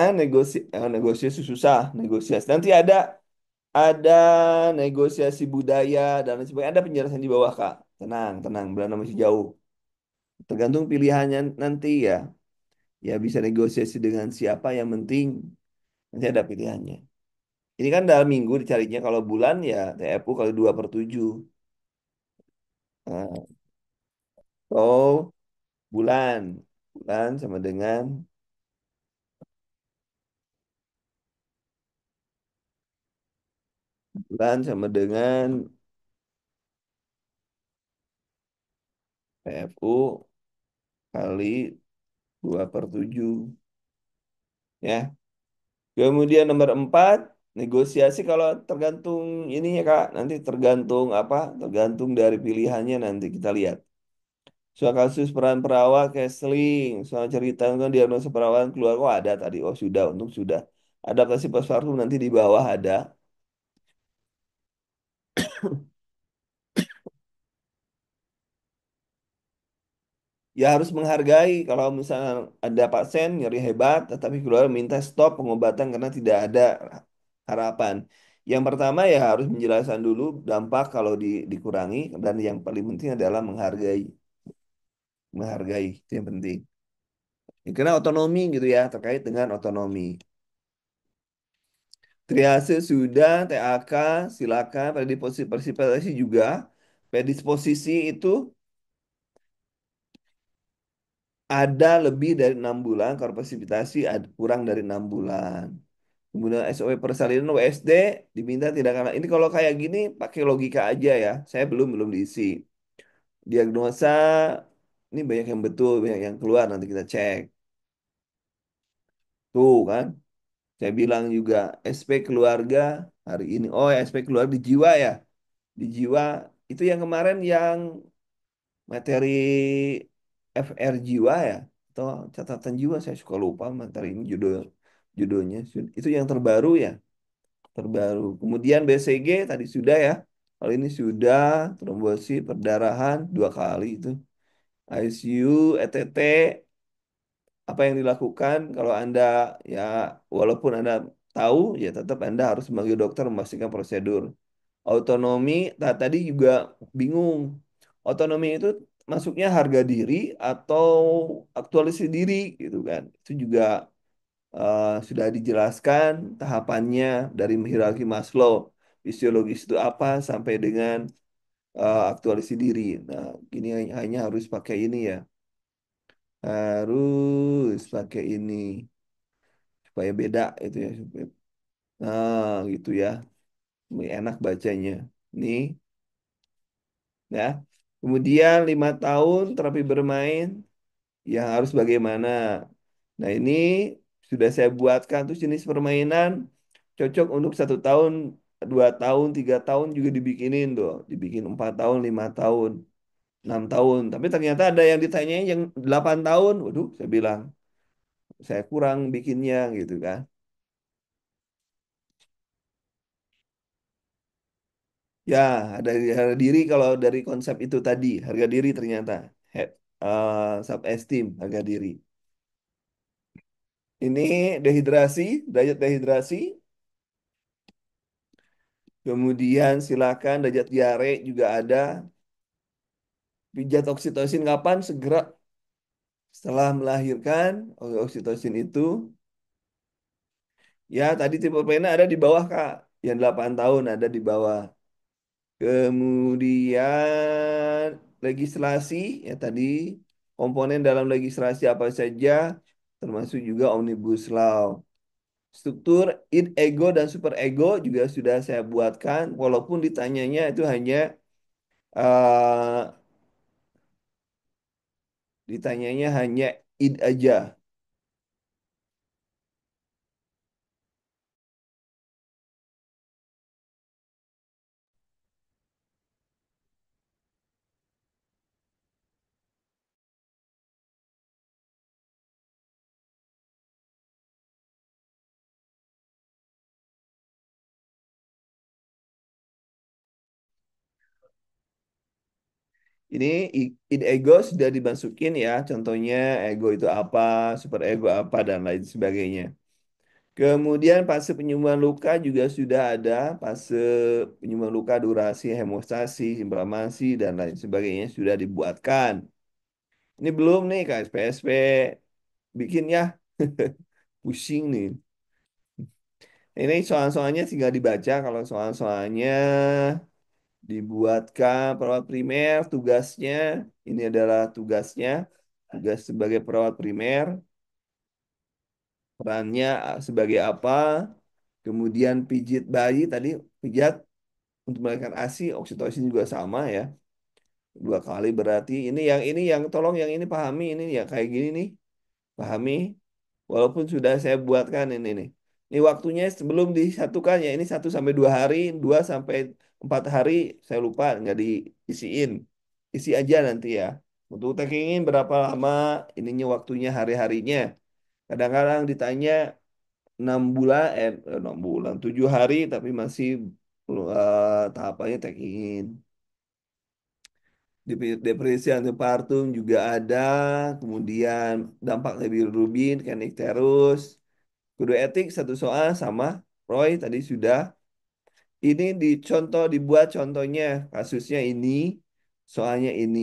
negosiasi susah, negosiasi. Nanti ada negosiasi budaya dan lain sebagainya. Ada penjelasan di bawah, Kak. Tenang, tenang, beranda masih jauh. Tergantung pilihannya nanti ya. Ya bisa negosiasi dengan siapa, yang penting nanti ada pilihannya. Ini kan dalam minggu dicarinya, kalau bulan ya TFU kali 2/7. Nah, atau bulan. Bulan sama dengan bulan sama dengan TFU kali 2/7. Ya. Kemudian nomor 4, negosiasi kalau tergantung ini ya Kak. Nanti tergantung apa? Tergantung dari pilihannya, nanti kita lihat. Soal kasus peran perawat Kesling, soal cerita tentang diagnosa perawan keluar, oh ada tadi. Oh sudah, untung sudah. Adaptasi postpartum nanti di bawah ada. Ya harus menghargai kalau misalnya ada pasien nyeri hebat, tetapi keluarga minta stop pengobatan karena tidak ada harapan. Yang pertama ya harus menjelaskan dulu dampak kalau dikurangi, dan yang paling penting adalah menghargai, menghargai itu yang penting. Ya, karena otonomi gitu ya, terkait dengan otonomi. Triase sudah, TAK silakan, predisposisi juga. Predisposisi itu ada lebih dari 6 bulan, kalau presipitasi kurang dari 6 bulan. Kemudian SOP persalinan WSD diminta tidak kalah. Ini kalau kayak gini pakai logika aja ya. Saya belum diisi. Diagnosa ini banyak yang betul, banyak yang keluar, nanti kita cek. Tuh kan, saya bilang juga SP keluarga hari ini. Oh, SP keluarga di jiwa ya. Di jiwa itu yang kemarin yang materi FR jiwa ya, atau catatan jiwa, saya suka lupa materi ini judulnya. Itu yang terbaru ya. Terbaru. Kemudian BCG tadi sudah ya. Kalau ini sudah trombosit perdarahan 2 kali itu. ICU, ETT, apa yang dilakukan kalau Anda, ya, walaupun Anda tahu, ya tetap Anda harus memanggil dokter memastikan prosedur. Otonomi, tadi juga bingung. Otonomi itu masuknya harga diri atau aktualisasi diri gitu kan. Itu juga sudah dijelaskan tahapannya dari hierarki Maslow. Fisiologis itu apa sampai dengan aktualisasi diri. Nah, ini hanya harus pakai ini ya. Harus pakai ini supaya beda itu ya. Nah, gitu ya. Lebih enak bacanya. Nih, ya. Kemudian 5 tahun terapi bermain yang harus bagaimana. Nah, ini sudah saya buatkan tuh jenis permainan cocok untuk 1 tahun 2 tahun, 3 tahun juga dibikinin tuh, dibikin 4 tahun, 5 tahun, 6 tahun. Tapi ternyata ada yang ditanyanya yang 8 tahun. Waduh, saya bilang saya kurang bikinnya gitu kan. Ya, ada harga diri kalau dari konsep itu tadi, harga diri ternyata self esteem, harga diri. Ini dehidrasi, derajat dehidrasi. Kemudian silakan derajat diare juga ada. Pijat oksitosin kapan? Segera setelah melahirkan. Oksitosin itu ya tadi tipe pena ada di bawah Kak. Yang 8 tahun ada di bawah. Kemudian legislasi ya tadi komponen dalam legislasi apa saja termasuk juga Omnibus Law. Struktur id ego dan super ego juga sudah saya buatkan walaupun ditanyanya itu hanya eh, ditanyanya hanya id aja. Ini id ego sudah dimasukin ya, contohnya ego itu apa, super ego apa, dan lain sebagainya. Kemudian fase penyembuhan luka juga sudah ada, fase penyembuhan luka, durasi, hemostasi, inflamasi, dan lain sebagainya sudah dibuatkan. Ini belum nih KSPSP, bikin ya, pusing nih. Ini soal-soalnya tinggal dibaca, kalau soal-soalnya dibuatkan perawat primer, tugasnya, ini adalah tugasnya, tugas sebagai perawat primer, perannya sebagai apa, kemudian pijit bayi tadi, pijat untuk melahirkan ASI, oksitosin juga sama ya, 2 kali berarti, ini yang tolong yang ini pahami, ini ya kayak gini nih, pahami, walaupun sudah saya buatkan ini nih. Ini waktunya sebelum disatukan ya, ini 1 sampai 2 hari, 2 sampai 4 hari, saya lupa nggak diisiin, isi aja nanti ya. Untuk tackingin berapa lama, ininya waktunya hari-harinya. Kadang-kadang ditanya 6 bulan, 6 bulan, 7 hari, tapi masih tahapannya tackingin. Depresi antepartum juga ada, kemudian dampak dari bilirubin, terus. Kudu etik satu soal sama Roy tadi sudah. Ini dicontoh dibuat contohnya kasusnya ini, soalnya ini.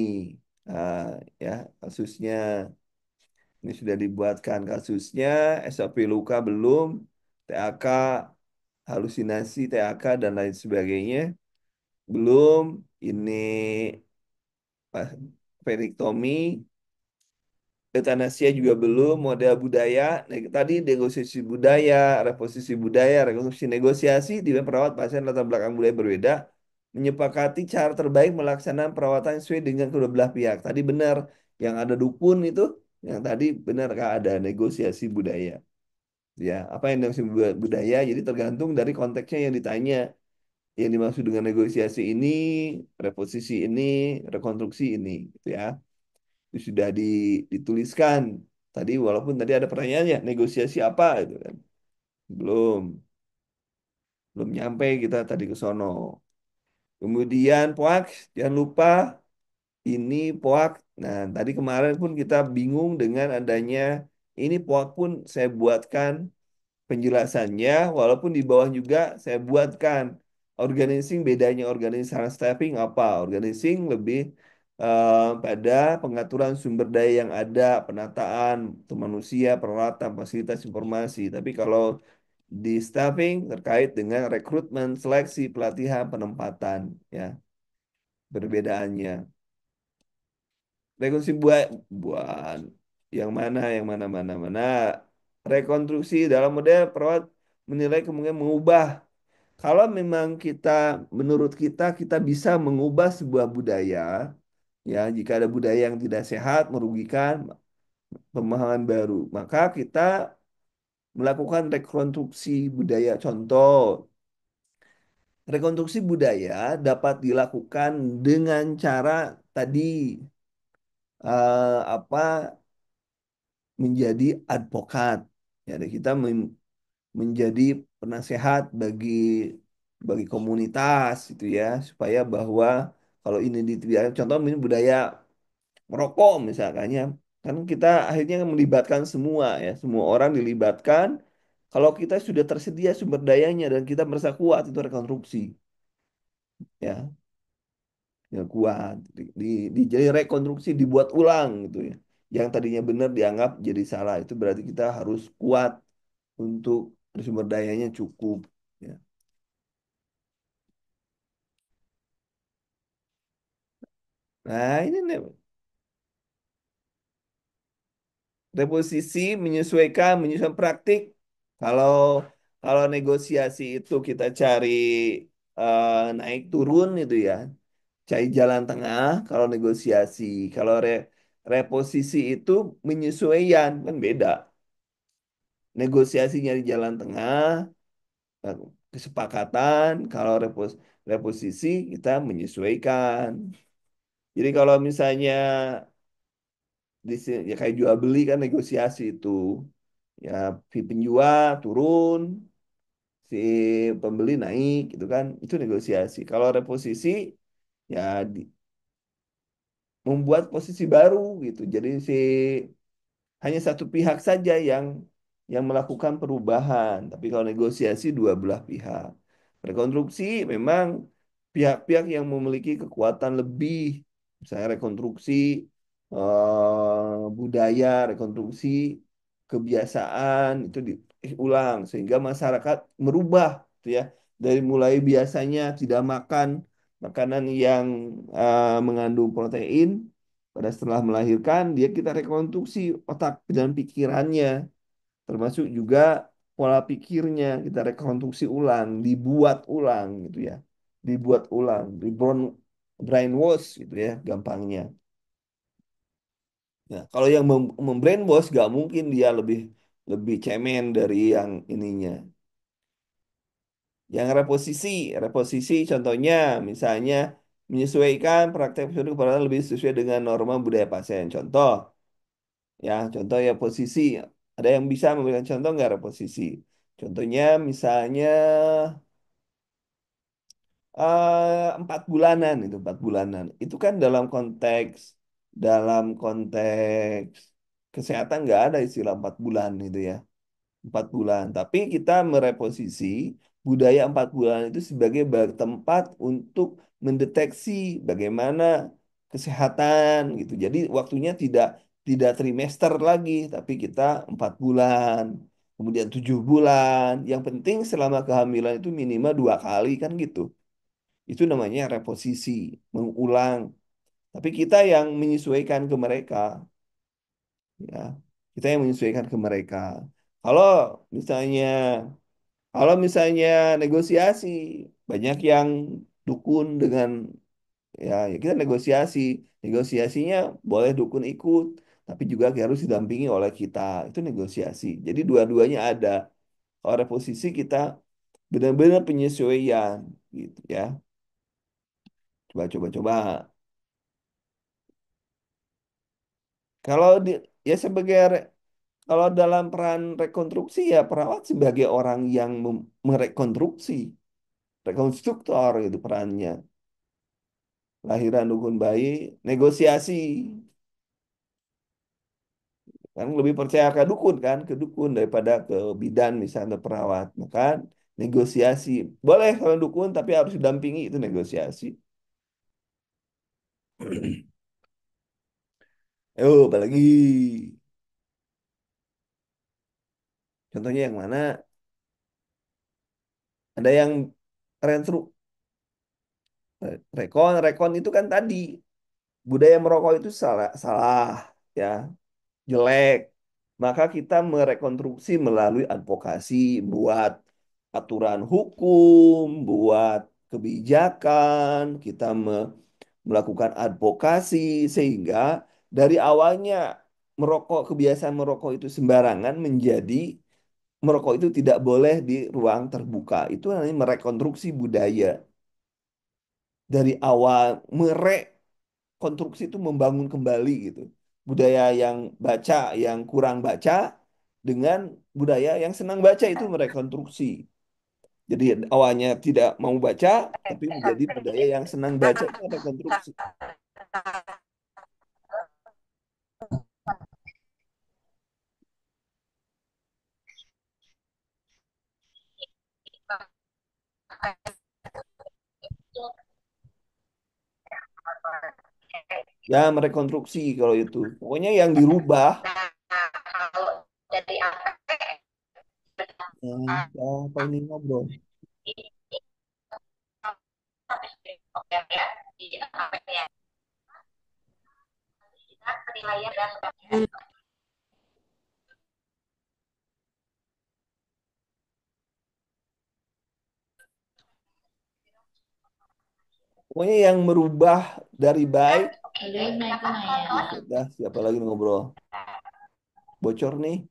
Nah, ya kasusnya ini sudah dibuatkan kasusnya, SOP luka belum, TAK halusinasi, TAK dan lain sebagainya belum. Ini periktomi, Etanasia juga belum, model budaya. Nah, tadi negosiasi budaya, reposisi budaya, rekonstruksi negosiasi di mana perawat pasien latar belakang budaya berbeda menyepakati cara terbaik melaksanakan perawatan sesuai dengan kedua belah pihak. Tadi benar, yang ada dukun itu, yang tadi benar Kak, ada negosiasi budaya. Ya, apa yang negosiasi budaya? Jadi tergantung dari konteksnya yang ditanya. Yang dimaksud dengan negosiasi ini, reposisi ini, rekonstruksi ini, gitu ya. Itu sudah dituliskan tadi walaupun tadi ada pertanyaannya negosiasi apa itu kan belum belum nyampe kita tadi ke sono. Kemudian POAK jangan lupa ini POAK. Nah, tadi kemarin pun kita bingung dengan adanya ini POAK pun saya buatkan penjelasannya walaupun di bawah juga saya buatkan organizing, bedanya organizing sama staffing apa. Organizing lebih pada pengaturan sumber daya yang ada, penataan untuk manusia, peralatan, fasilitas, informasi. Tapi kalau di staffing terkait dengan rekrutmen, seleksi, pelatihan, penempatan, ya perbedaannya. Rekonstruksi buat yang mana. Rekonstruksi dalam model perawat menilai kemungkinan mengubah. Kalau memang menurut kita bisa mengubah sebuah budaya, ya jika ada budaya yang tidak sehat, merugikan, pemahaman baru, maka kita melakukan rekonstruksi budaya. Contoh, Rekonstruksi budaya dapat dilakukan dengan cara tadi apa menjadi advokat. Jadi kita menjadi penasehat bagi komunitas itu ya supaya bahwa kalau ini dibiarkan contoh ini budaya merokok misalkan ya kan kita akhirnya melibatkan semua ya semua orang dilibatkan kalau kita sudah tersedia sumber dayanya dan kita merasa kuat itu rekonstruksi ya yang kuat jadi rekonstruksi dibuat ulang gitu ya yang tadinya benar dianggap jadi salah itu berarti kita harus kuat untuk sumber dayanya cukup ya. Nah ini nih reposisi menyesuaikan praktik kalau kalau negosiasi itu kita cari naik turun itu ya cari jalan tengah kalau negosiasi kalau reposisi itu menyesuaikan kan beda negosiasi nyari jalan tengah eh, kesepakatan kalau reposisi kita menyesuaikan jadi kalau misalnya ya kayak jual beli kan negosiasi itu ya si penjual turun si pembeli naik gitu kan itu negosiasi kalau reposisi ya membuat posisi baru gitu jadi hanya satu pihak saja yang melakukan perubahan tapi kalau negosiasi dua belah pihak rekonstruksi memang pihak-pihak yang memiliki kekuatan lebih misalnya rekonstruksi budaya rekonstruksi kebiasaan itu diulang sehingga masyarakat merubah gitu ya dari mulai biasanya tidak makan makanan yang mengandung protein pada setelah melahirkan dia kita rekonstruksi otak dan pikirannya termasuk juga pola pikirnya kita rekonstruksi ulang dibuat ulang gitu ya dibuat ulang brainwash gitu ya gampangnya. Nah, kalau yang membrainwash gak mungkin dia lebih lebih cemen dari yang ininya. Yang reposisi contohnya misalnya menyesuaikan praktek episode kepada lebih sesuai dengan norma budaya pasien. Contoh, ya contoh ya posisi. Ada yang bisa memberikan contoh nggak reposisi? Contohnya misalnya 4 bulanan itu 4 bulanan. Itu kan dalam konteks kesehatan nggak ada istilah 4 bulan itu ya. 4 bulan. Tapi kita mereposisi budaya 4 bulan itu sebagai tempat untuk mendeteksi bagaimana kesehatan gitu. Jadi waktunya tidak tidak trimester lagi, tapi kita 4 bulan, kemudian 7 bulan. Yang penting selama kehamilan itu minimal 2 kali kan gitu. Itu namanya reposisi, mengulang. Tapi kita yang menyesuaikan ke mereka, ya. Kita yang menyesuaikan ke mereka. Kalau misalnya Kalau misalnya negosiasi, banyak yang dukun dengan ya kita negosiasi. Negosiasinya boleh dukun ikut, tapi juga harus didampingi oleh kita. Itu negosiasi. Jadi dua-duanya ada. Kalau reposisi kita benar-benar penyesuaian gitu ya. Coba. Kalau ya kalau dalam peran rekonstruksi ya perawat sebagai orang yang merekonstruksi, rekonstruktor itu perannya. Lahiran dukun bayi, negosiasi. Kan lebih percaya ke dukun daripada ke bidan misalnya perawat. Maka negosiasi. Boleh kalau dukun tapi harus didampingi itu negosiasi. Apalagi contohnya yang mana? Ada yang rekon itu kan tadi budaya merokok itu salah salah ya jelek. Maka kita merekonstruksi melalui advokasi, buat aturan hukum, buat kebijakan, kita melakukan advokasi sehingga dari awalnya kebiasaan merokok itu sembarangan menjadi merokok itu tidak boleh di ruang terbuka. Itu namanya merekonstruksi budaya. Dari awal merekonstruksi itu membangun kembali gitu. Budaya yang baca, yang kurang baca dengan budaya yang senang baca itu merekonstruksi. Jadi awalnya tidak mau baca, tapi menjadi budaya yang senang baca itu rekonstruksi. Ya, merekonstruksi kalau itu. Pokoknya yang dirubah. Kalau dari APP Apa ini ngobrol? ya di APP ya penilaian dan Pokoknya yang merubah dari baik. Halo, Naya. Buset dah, siapa lagi ngobrol? Bocor nih.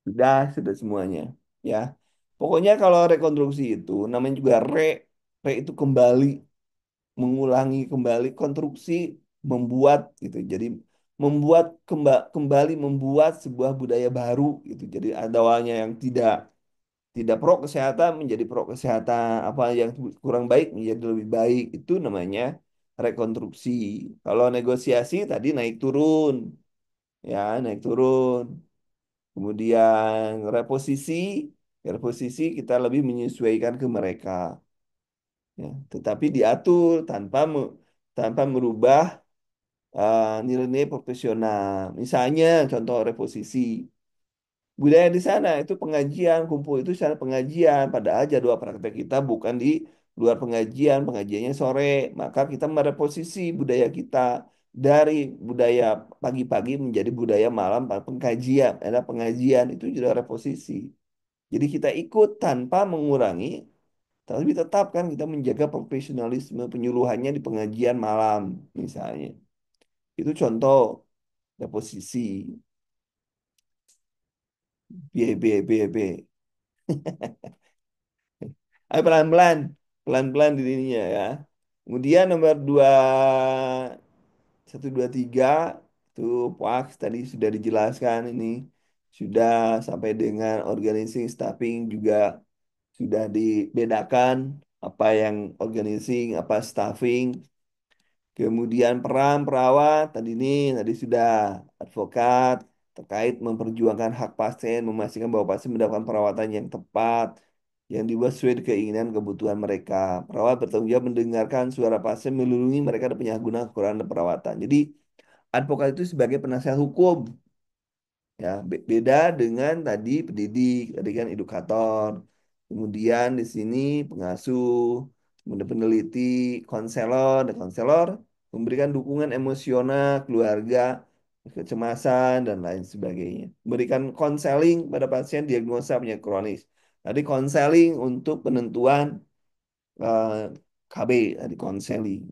Sudah semuanya. Ya. Pokoknya kalau rekonstruksi itu namanya juga re itu kembali, mengulangi kembali konstruksi, membuat gitu. Jadi membuat kembali membuat sebuah budaya baru gitu. Jadi ada awalnya yang tidak pro kesehatan menjadi pro kesehatan, apa yang kurang baik menjadi lebih baik. Itu namanya rekonstruksi. Kalau negosiasi tadi naik turun, ya naik turun. Kemudian reposisi kita lebih menyesuaikan ke mereka, ya. Tetapi diatur tanpa merubah nilai-nilai profesional. Misalnya contoh reposisi. Budaya di sana itu pengajian, kumpul itu sana pengajian. Padahal jadwal praktek kita bukan di luar pengajian, pengajiannya sore. Maka kita mereposisi budaya kita dari budaya pagi-pagi menjadi budaya malam pengkajian. Ada pengajian itu juga reposisi. Jadi kita ikut tanpa mengurangi, tapi tetap kan kita menjaga profesionalisme penyuluhannya di pengajian malam misalnya. Itu contoh reposisi. B, B, B, B. Ayo pelan-pelan, pelan-pelan di ininya ya. Kemudian nomor dua, satu, dua, tiga, itu POAX tadi sudah dijelaskan ini. Sudah sampai dengan organizing, staffing juga sudah dibedakan apa yang organizing, apa staffing. Kemudian peran perawat tadi sudah advokat terkait memperjuangkan hak pasien, memastikan bahwa pasien mendapatkan perawatan yang tepat, yang dibuat sesuai dengan keinginan kebutuhan mereka. Perawat bertanggung jawab mendengarkan suara pasien, melindungi mereka dan penyalahgunaan kekurangan perawatan. Jadi advokat itu sebagai penasihat hukum. Ya, beda dengan tadi pendidik, tadi kan edukator. Kemudian di sini pengasuh, kemudian peneliti, konselor, dan konselor memberikan dukungan emosional, keluarga, kecemasan, dan lain sebagainya. Memberikan konseling pada pasien diagnosa penyakit kronis. Tadi konseling untuk penentuan eh, KB, tadi konseling.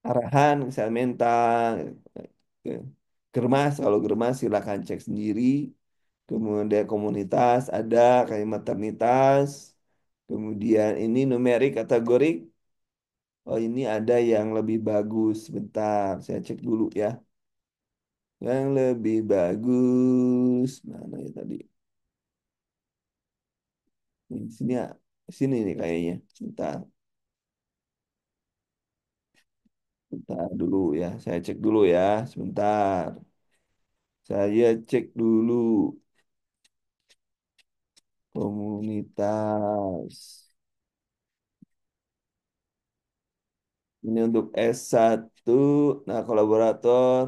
Arahan, kesehatan mental, eh, germas, kalau germas silakan cek sendiri. Kemudian komunitas ada kayak maternitas. Kemudian ini numerik kategorik. Oh ini ada yang lebih bagus. Bentar, saya cek dulu ya. Yang lebih bagus mana ya tadi? Ini sini ya, sini nih kayaknya. Bentar, bentar dulu ya. Saya cek dulu ya. Sebentar. Saya cek dulu komunitas. Ini untuk S1. Nah, kolaborator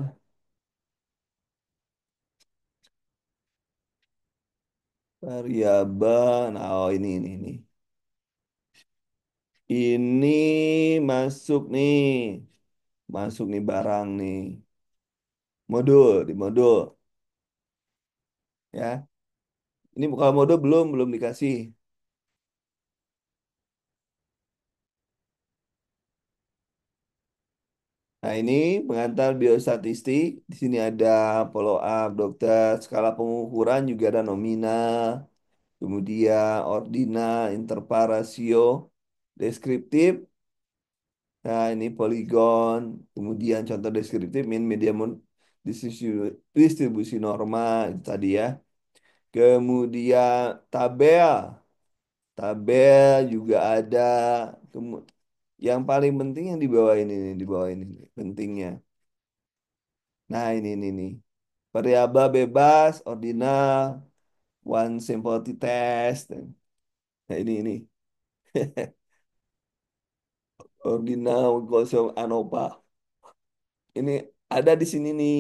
variabel. Nah, oh ini. Ini masuk nih. Masuk nih barang nih. Modul, di modul. Ya. Ini kalau modul belum dikasih. Nah, ini pengantar biostatistik. Di sini ada follow up dokter, skala pengukuran juga ada nominal, kemudian ordinal, interval, rasio, deskriptif. Nah, ini poligon, kemudian contoh deskriptif, min, median, distribusi norma, itu tadi ya. Kemudian tabel, tabel juga ada. Yang paling penting yang di bawah ini, nih, di bawah ini, nih, pentingnya. Nah, ini nih. Variabel bebas, ordinal, one sample test. Nah, ini. Ordinal, kosong, ANOVA. Ini ada di sini nih.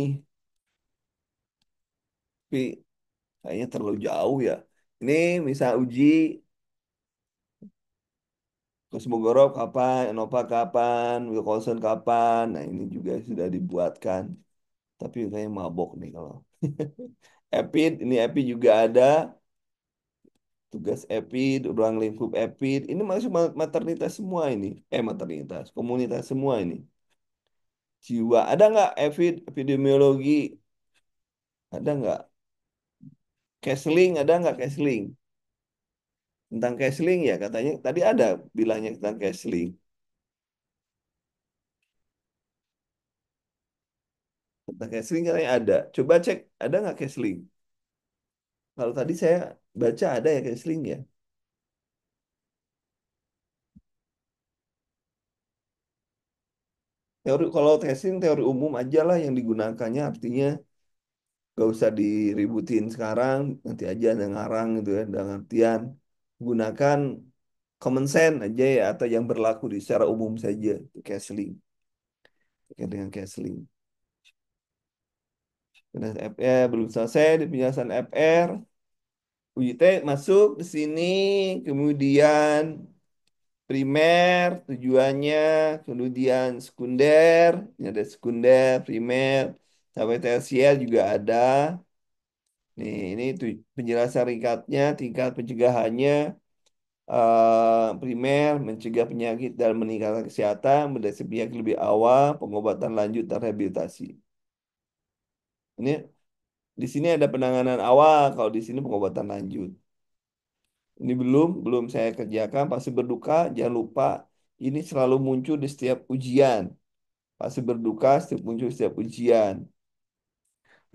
Tapi kayaknya terlalu jauh ya. Ini misal uji Cosmogorov kapan, ANOVA kapan, Wilcoxon kapan. Nah, ini juga sudah dibuatkan. Tapi kayaknya mabok nih kalau. EPID, ini EPID juga ada. Tugas EPID, ruang lingkup EPID. Ini masuk maternitas semua ini. Maternitas, komunitas semua ini. Jiwa. Ada nggak EPID, epidemiologi? Ada nggak? Counseling, ada nggak counseling? Tentang counseling ya katanya. Tadi ada bilangnya tentang counseling. Tentang counseling katanya ada. Coba cek, ada nggak counseling? Kalau tadi saya baca ada ya counseling ya. Teori, kalau counseling teori umum aja lah yang digunakannya artinya gak usah diributin sekarang, nanti aja ada ngarang gitu ya, dengan artian gunakan common sense aja ya, atau yang berlaku di secara umum saja, itu canceling, terkait dengan canceling. Penjelasan FR belum selesai di penjelasan FR, uji T masuk di sini, kemudian primer tujuannya, kemudian sekunder, ini ada sekunder, primer, sampai tersier juga ada. Ini penjelasan ringkatnya, tingkat pencegahannya, primer, mencegah penyakit dan meningkatkan kesehatan, mendeteksi penyakit lebih awal, pengobatan lanjut dan rehabilitasi. Ini di sini ada penanganan awal, kalau di sini pengobatan lanjut. Ini belum saya kerjakan. Pasti berduka, jangan lupa ini selalu muncul di setiap ujian. Pasti berduka setiap muncul setiap ujian.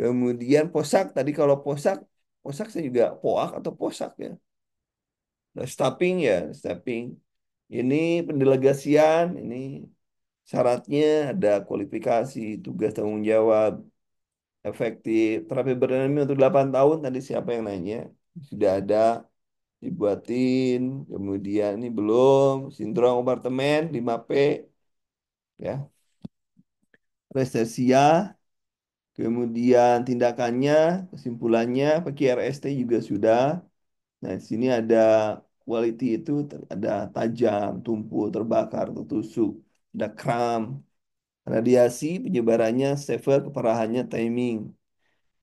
Kemudian posak, tadi kalau posak, posak saya juga poak atau posak ya. Nah, staffing ya, staffing. Ini pendelegasian, ini syaratnya ada kualifikasi, tugas tanggung jawab, efektif. Terapi berdinamik untuk 8 tahun, tadi siapa yang nanya? Sudah ada, dibuatin. Kemudian ini belum, sindrom kompartemen 5P, ya. Restesia, kemudian tindakannya, kesimpulannya, pakai RST juga sudah. Nah, di sini ada quality itu ada tajam, tumpul, terbakar, tertusuk, ada kram, radiasi, penyebarannya, severe, keparahannya, timing.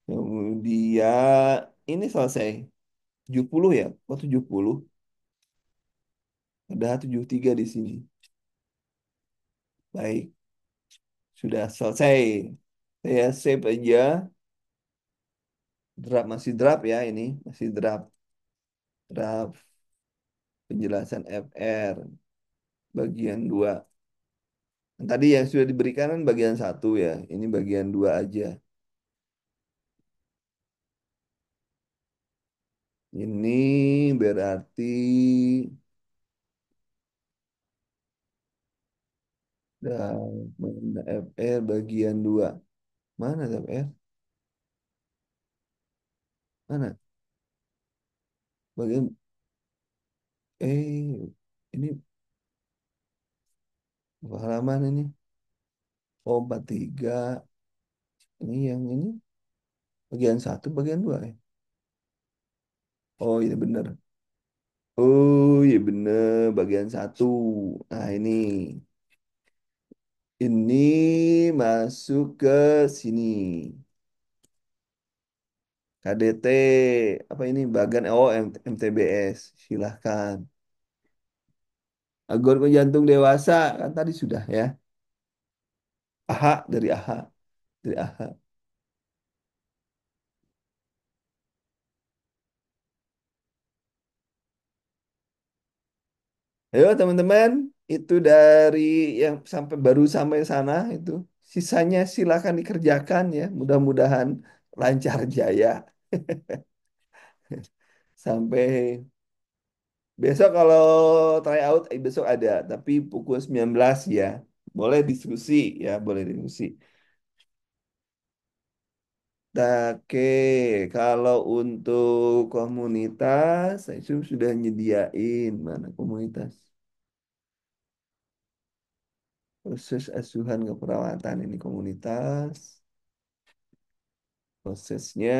Kemudian ini selesai. 70 ya? Oh, 70. Ada 73 di sini. Baik, sudah selesai. Saya save aja. Draft masih draft ya ini, masih draft. Draft penjelasan FR bagian 2. Tadi yang sudah diberikan kan bagian 1 ya. Ini bagian 2 aja. Ini berarti FR bagian 2. Mana FR? Mana? Bagian ini berapa halaman ini? Oh, 43. Ini yang ini bagian 1 bagian 2 ya. Oh, ini benar. Oh, iya bener bagian 1. Nah, ini Ini masuk ke sini. KDT, apa ini? Bagan, oh MTBS. Silahkan. Algoritma jantung dewasa, kan tadi sudah ya. AHA, dari AHA. Dari AHA. Ayo teman-teman, itu dari yang sampai baru sampai sana itu. Sisanya silakan dikerjakan ya. Mudah-mudahan lancar jaya. Sampai besok kalau try out, besok ada. Tapi pukul 19 ya. Boleh diskusi ya, boleh diskusi. Oke, kalau untuk komunitas, saya sudah nyediain mana komunitas. Proses asuhan keperawatan ini komunitas. Prosesnya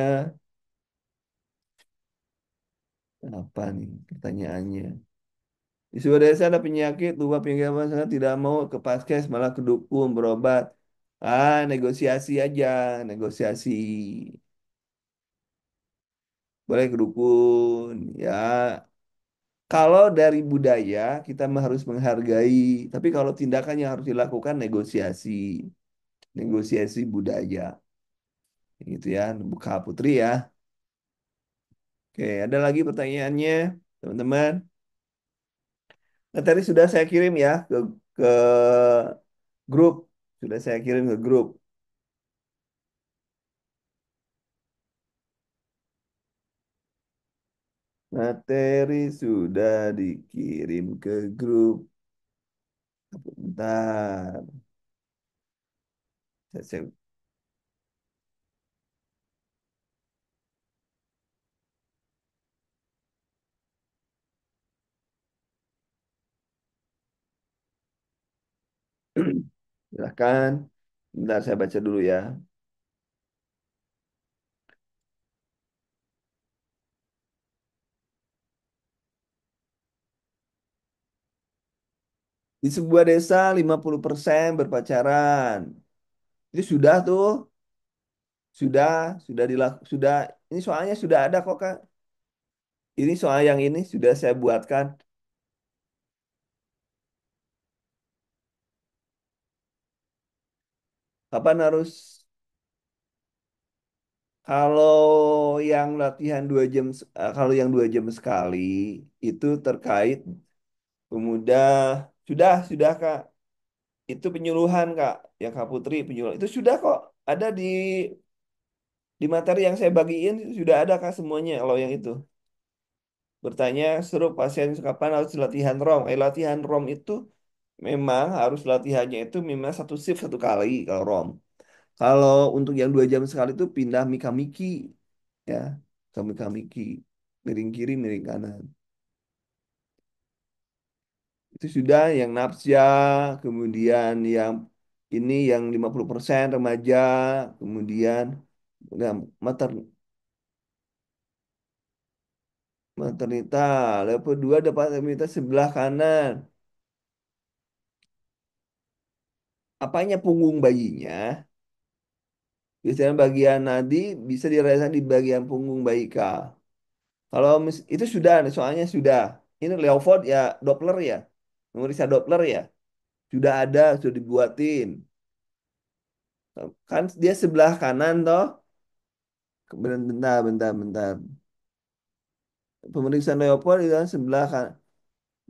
apa nih pertanyaannya? Di sebuah desa ada penyakit, lupa pinggir sana tidak mau ke paskes malah ke dukun berobat. Negosiasi aja, negosiasi. Boleh ke dukun, ya. Kalau dari budaya kita harus menghargai, tapi kalau tindakan yang harus dilakukan negosiasi, negosiasi budaya, gitu ya, buka putri ya. Oke, ada lagi pertanyaannya, teman-teman? Nah, tadi sudah saya kirim ya ke grup, sudah saya kirim ke grup. Materi sudah dikirim ke grup. Bentar, saya silahkan. Bentar, saya baca dulu ya. Di sebuah desa 50% berpacaran. Itu sudah tuh, sudah sudah. Ini soalnya sudah ada kok Kak. Ini soal yang ini sudah saya buatkan. Kapan harus kalau yang latihan 2 jam, kalau yang 2 jam sekali itu terkait pemuda sudah Kak. Itu penyuluhan Kak, yang Kak Putri penyuluhan itu sudah kok ada di materi yang saya bagiin itu sudah ada Kak semuanya kalau yang itu. Bertanya suruh pasien kapan harus latihan ROM. Latihan ROM itu memang harus latihannya itu memang satu shift 1 kali kalau ROM. Kalau untuk yang 2 jam sekali itu pindah Mika Miki ya, ke Mika Miki, miring kiri miring kanan. Itu sudah yang nafsia, kemudian yang ini yang 50% remaja, kemudian ya, mater, maternita, level 2 dapat maternita sebelah kanan. Apanya punggung bayinya? Biasanya bagian nadi bisa dirasakan di bagian punggung bayi Kak. Kalau itu sudah, soalnya sudah. Ini Leopold ya, Doppler ya. Memeriksa Doppler ya. Sudah ada, sudah dibuatin. Kan dia sebelah kanan toh. Bentar, bentar, bentar. Pemeriksaan Leopold itu kan sebelah kanan.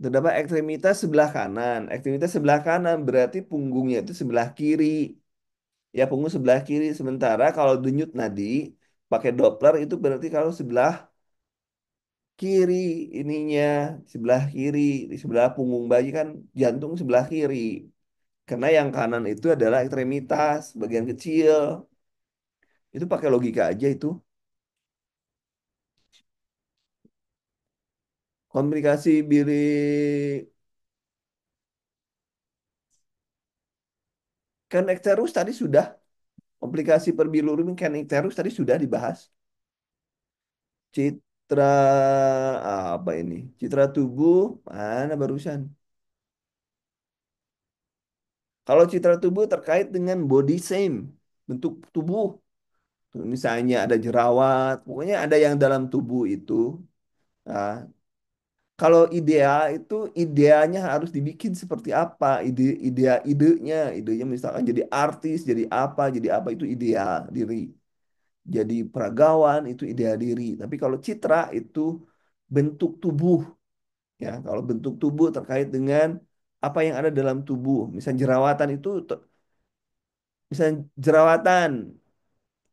Terdapat ekstremitas sebelah kanan. Ekstremitas sebelah kanan berarti punggungnya itu sebelah kiri. Ya, punggung sebelah kiri. Sementara kalau denyut nadi pakai Doppler itu berarti kalau sebelah kiri ininya, sebelah kiri, di sebelah punggung bayi kan jantung sebelah kiri. Karena yang kanan itu adalah ekstremitas, bagian kecil. Itu pakai logika aja itu. Komplikasi bilik Kenekterus tadi sudah. Komplikasi per bilirubium Kenekterus tadi sudah dibahas. Citra apa ini? Citra tubuh mana barusan? Kalau citra tubuh terkait dengan body same, bentuk tubuh. Misalnya ada jerawat, pokoknya ada yang dalam tubuh itu. Nah, kalau ideal itu ideanya harus dibikin seperti apa? Idenya misalkan jadi artis, jadi apa itu ideal diri. Jadi peragawan itu ideal diri. Tapi kalau citra itu bentuk tubuh, ya. Kalau bentuk tubuh terkait dengan apa yang ada dalam tubuh. Misal jerawatan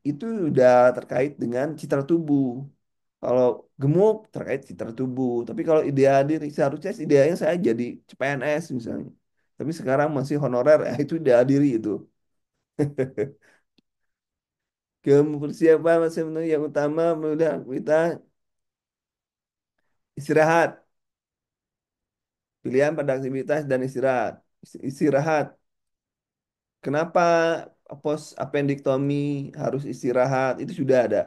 itu udah terkait dengan citra tubuh. Kalau gemuk terkait citra tubuh. Tapi kalau ideal diri seharusnya idealnya saya jadi CPNS misalnya. Tapi sekarang masih honorer, ya itu ideal diri itu. Persiapan masih memenuhi yang utama mudah kita istirahat. Pilihan pada aktivitas dan istirahat. Istirahat. Kenapa pos appendiktomi harus istirahat? Itu sudah ada.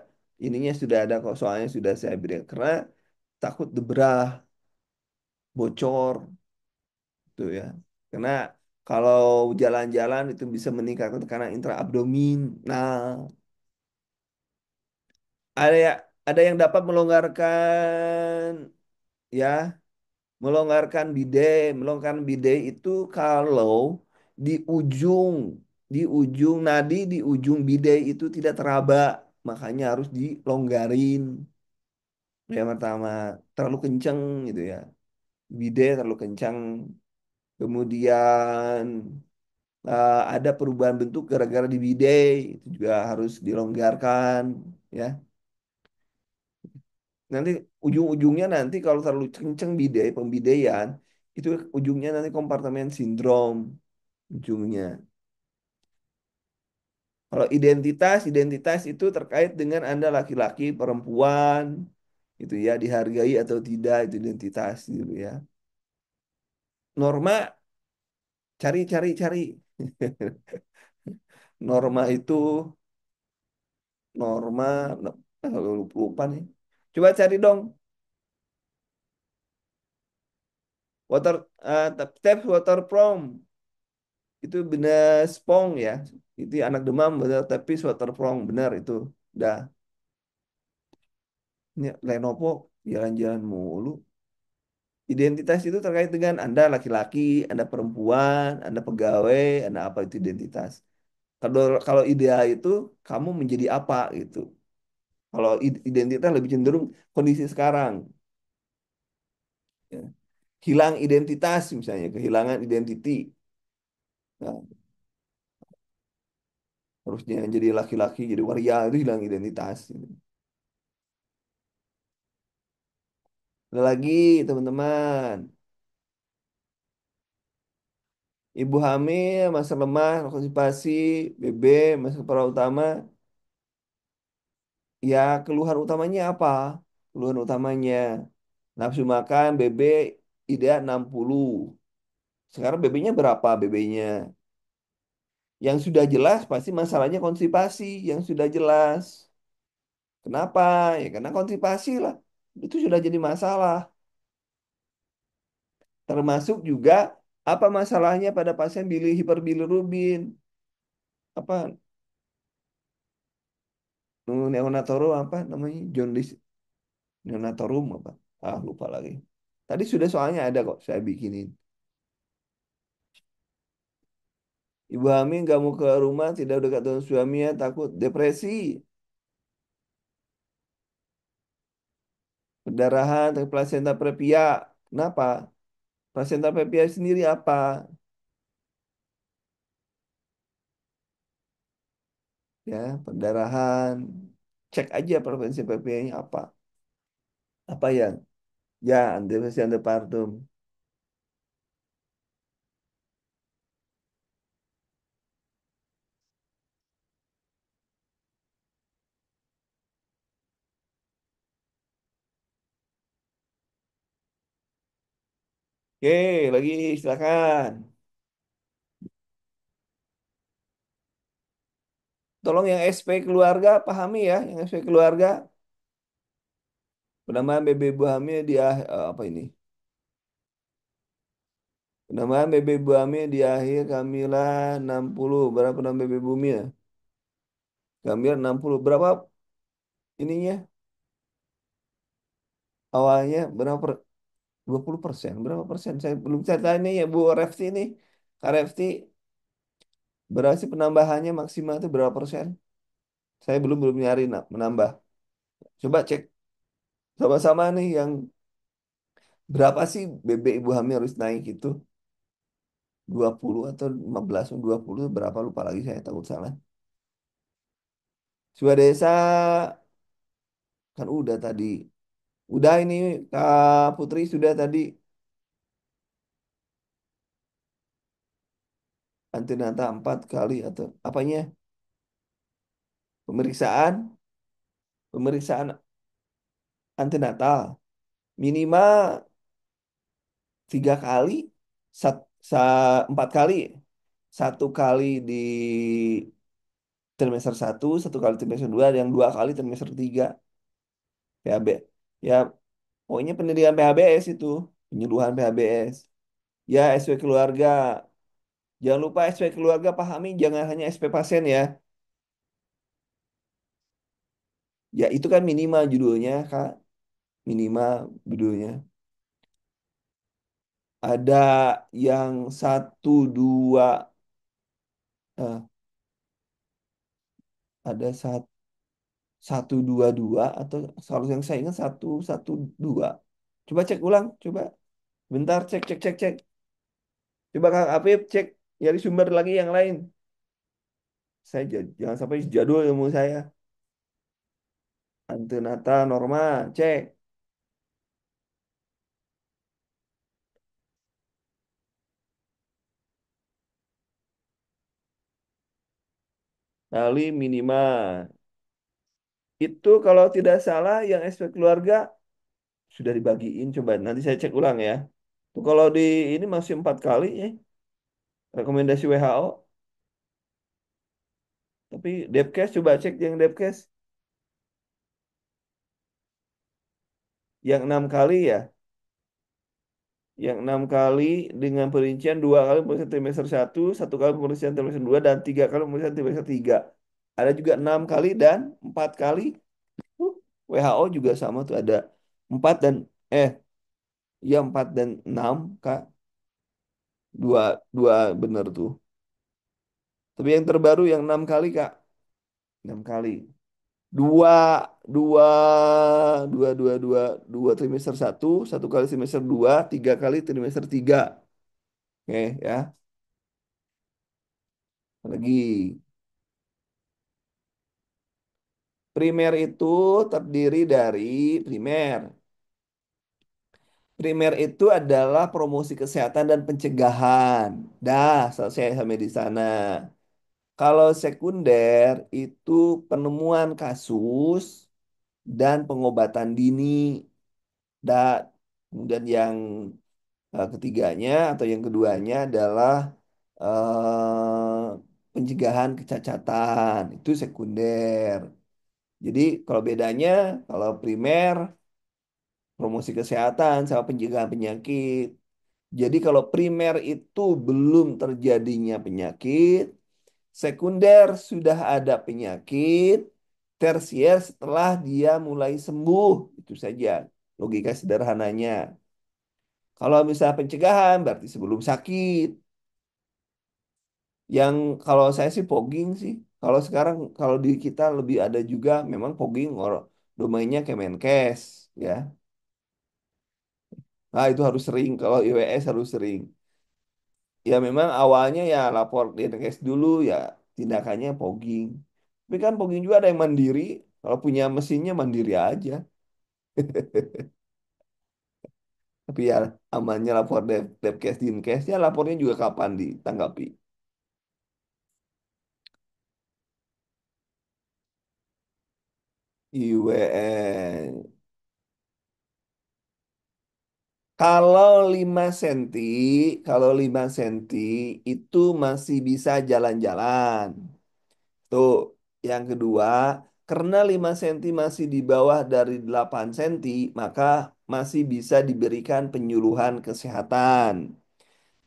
Ininya sudah ada kok, soalnya sudah saya beri. Karena takut debrah, bocor, tuh ya. Karena kalau jalan-jalan itu bisa meningkatkan tekanan intraabdomin. Nah, ada ya, ada yang dapat melonggarkan, ya, melonggarkan bide itu kalau di ujung di ujung bide itu tidak teraba, makanya harus dilonggarin. Yang pertama, terlalu kenceng gitu ya. Bide terlalu kencang. Kemudian ada perubahan bentuk gara-gara di bidet, itu juga harus dilonggarkan, ya. Nanti ujung-ujungnya nanti kalau terlalu kenceng pembidean itu ujungnya nanti kompartemen sindrom ujungnya. Kalau identitas itu terkait dengan Anda laki-laki, perempuan, itu ya, dihargai atau tidak itu identitas gitu ya. Norma, cari. Norma itu norma lupa nih. Coba cari dong. Water Tap water prom itu benar spong ya. Itu anak demam benar tapi water prom benar itu. Udah. Ini Lenovo jalan-jalan mulu. Identitas itu terkait dengan Anda laki-laki, Anda perempuan, Anda pegawai, Anda apa itu identitas. Kalau kalau ideal itu kamu menjadi apa gitu. Kalau identitas lebih cenderung kondisi sekarang. Ya. Hilang identitas misalnya, kehilangan identiti. Nah, harusnya jadi laki-laki, jadi waria itu hilang identitas. Gitu. Ada lagi teman-teman, ibu hamil, masa lemah, konstipasi, BB, masa kepala utama, ya keluhan utamanya apa? Keluhan utamanya nafsu makan, BB ideal 60. Sekarang BB-nya berapa BB-nya? Yang sudah jelas pasti masalahnya konstipasi, yang sudah jelas. Kenapa? Ya karena konstipasi lah. Itu sudah jadi masalah. Termasuk juga apa masalahnya pada pasien hiperbilirubin? Apa neonatorum apa namanya? Jaundice neonatorum apa? Ah, lupa lagi. Tadi sudah soalnya ada kok saya bikinin. Ibu hamil nggak mau ke rumah, tidak dekat dengan suaminya, takut depresi, perdarahan, plasenta previa. Kenapa? Plasenta previa sendiri apa? Ya, perdarahan. Cek aja plasenta previa-nya apa. Apa yang? Ya, depresi antepartum. Oke, lagi silakan. Tolong yang SP keluarga pahami ya, yang SP keluarga. Penambahan BB ibu hamil dia apa ini? Penambahan BB Bumi di akhir kehamilan 60. Berapa penambahan BB Bumi ya? Kehamilan 60. Berapa ininya? Awalnya berapa 20%? Berapa persen? Saya belum saya tanya ya Bu Refti ini. Kak Refti, berapa sih penambahannya maksimal itu berapa persen? Saya belum belum nyari menambah. Coba cek sama-sama nih yang berapa sih BB ibu hamil harus naik itu? 20 atau 15 atau 20 berapa lupa lagi saya takut salah. Swadesa kan udah tadi. Udah ini Kak Putri sudah tadi antenata 4 kali atau apanya? Pemeriksaan, pemeriksaan antenatal minimal 3 kali, sat, 4 kali, 1 kali di trimester 1, 1 kali trimester 2, yang 2 kali trimester 3 PHB. Ya pokoknya pendidikan PHBS itu, penyuluhan PHBS. Ya SP keluarga. Jangan lupa SP keluarga pahami jangan hanya SP pasien ya. Ya itu kan minimal judulnya Kak, minimal judulnya. Ada yang 1 2 eh, ada 1 2 2 atau kalau yang saya ingat 1 1 2. Coba cek ulang, coba. Bentar cek cek cek cek. Coba Kak Apip cek dari sumber lagi yang lain. Saya jangan sampai jadul ilmu saya. Antenata normal, cek. Kali minimal. Itu kalau tidak salah yang aspek keluarga sudah dibagiin. Coba nanti saya cek ulang ya. Tuh kalau di ini masih 4 kali ya. Rekomendasi WHO. Tapi Depkes coba cek yang Depkes. Yang 6 kali ya. Yang 6 kali dengan perincian 2 kali pemeriksaan trimester 1 kali pemeriksaan trimester 2 dan 3 kali pemeriksaan trimester 3. Ada juga 6 kali dan 4 kali. Uh, WHO juga sama tuh ada 4 dan eh ya 4 dan 6 Kak. Dua dua bener tuh. Tapi yang terbaru yang 6 kali Kak. 6 kali. Dua dua dua trimester 1 kali trimester 2 3 kali trimester 3. Oke ya. Lagi. Primer itu terdiri dari primer. Primer itu adalah promosi kesehatan dan pencegahan. Dah, selesai sampai di sana. Kalau sekunder itu penemuan kasus dan pengobatan dini. Dan kemudian yang ketiganya atau yang keduanya adalah pencegahan kecacatan. Itu sekunder. Jadi kalau bedanya, kalau primer promosi kesehatan sama pencegahan penyakit. Jadi kalau primer itu belum terjadinya penyakit, sekunder sudah ada penyakit, tersier setelah dia mulai sembuh. Itu saja logika sederhananya. Kalau misalnya pencegahan berarti sebelum sakit. Yang kalau saya sih fogging sih. Kalau sekarang kalau di kita lebih ada juga memang fogging domainnya Kemenkes ya. Nah, itu harus sering. Kalau IWS harus sering. Ya memang awalnya ya lapor DNKes dulu ya tindakannya fogging. Tapi kan fogging juga ada yang mandiri. Kalau punya mesinnya mandiri aja. Tapi ya amannya lapor Depkes Dinkes ya lapornya juga kapan ditanggapi. IWS. Kalau 5 senti, kalau 5 senti itu masih bisa jalan-jalan. Tuh, yang kedua, karena 5 senti masih di bawah dari 8 senti, maka masih bisa diberikan penyuluhan kesehatan.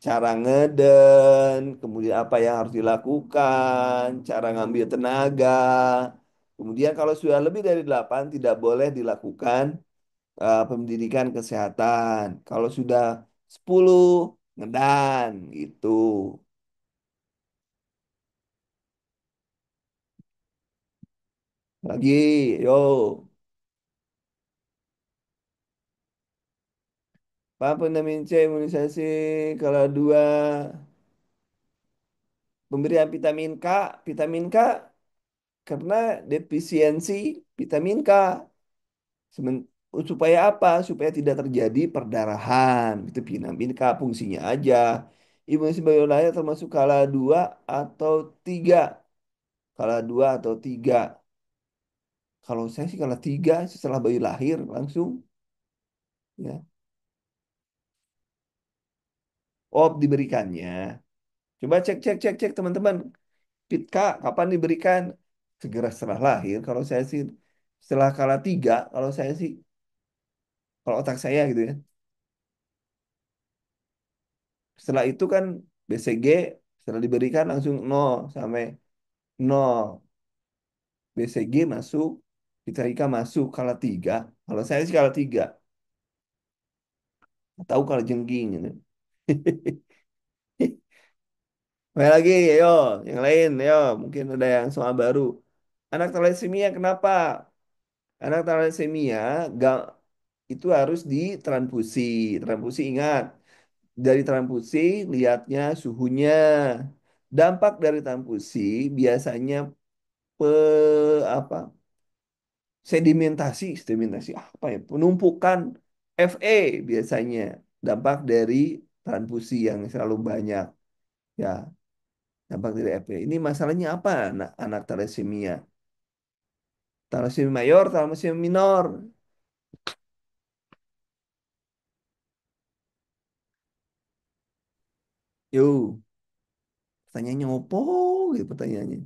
cara ngeden, kemudian apa yang harus dilakukan, cara ngambil tenaga. Kemudian kalau sudah lebih dari 8 tidak boleh dilakukan pendidikan kesehatan. Kalau sudah 10 ngedan gitu. Lagi, yo. Apa vitamin C imunisasi kalau dua pemberian vitamin K, vitamin K karena defisiensi vitamin K. Supaya apa? Supaya tidak terjadi perdarahan. Itu vitamin K fungsinya aja. Imunisasi biolahir termasuk skala 2 atau 3. Skala 2 atau 3. Kalau saya sih skala 3 setelah bayi lahir langsung ya. Oh, diberikannya. Coba cek cek cek cek teman-teman. Pitka kapan diberikan? Segera setelah lahir. Kalau saya sih setelah skala 3, kalau saya sih kalau otak saya gitu ya. Setelah itu kan BCG setelah diberikan langsung 0 sampai 0. BCG masuk, Vitalika masuk skala 3. Kalau saya sih skala 3. Tahu kalau jengking gitu. Baik lagi, ayo, yang lain, ayo, mungkin ada yang soal baru. Anak thalassemia kenapa? Anak thalassemia gak, itu harus ditransfusi. Transfusi ingat, dari transfusi lihatnya suhunya. Dampak dari transfusi biasanya pe, apa? Sedimentasi apa ya? Penumpukan Fe biasanya dampak dari transfusi yang selalu banyak. Ya, dampak dari Fe. Ini masalahnya apa anak thalassemia? Thalassemia mayor, thalassemia minor. Yuk, pertanyaannya opo gitu pertanyaannya.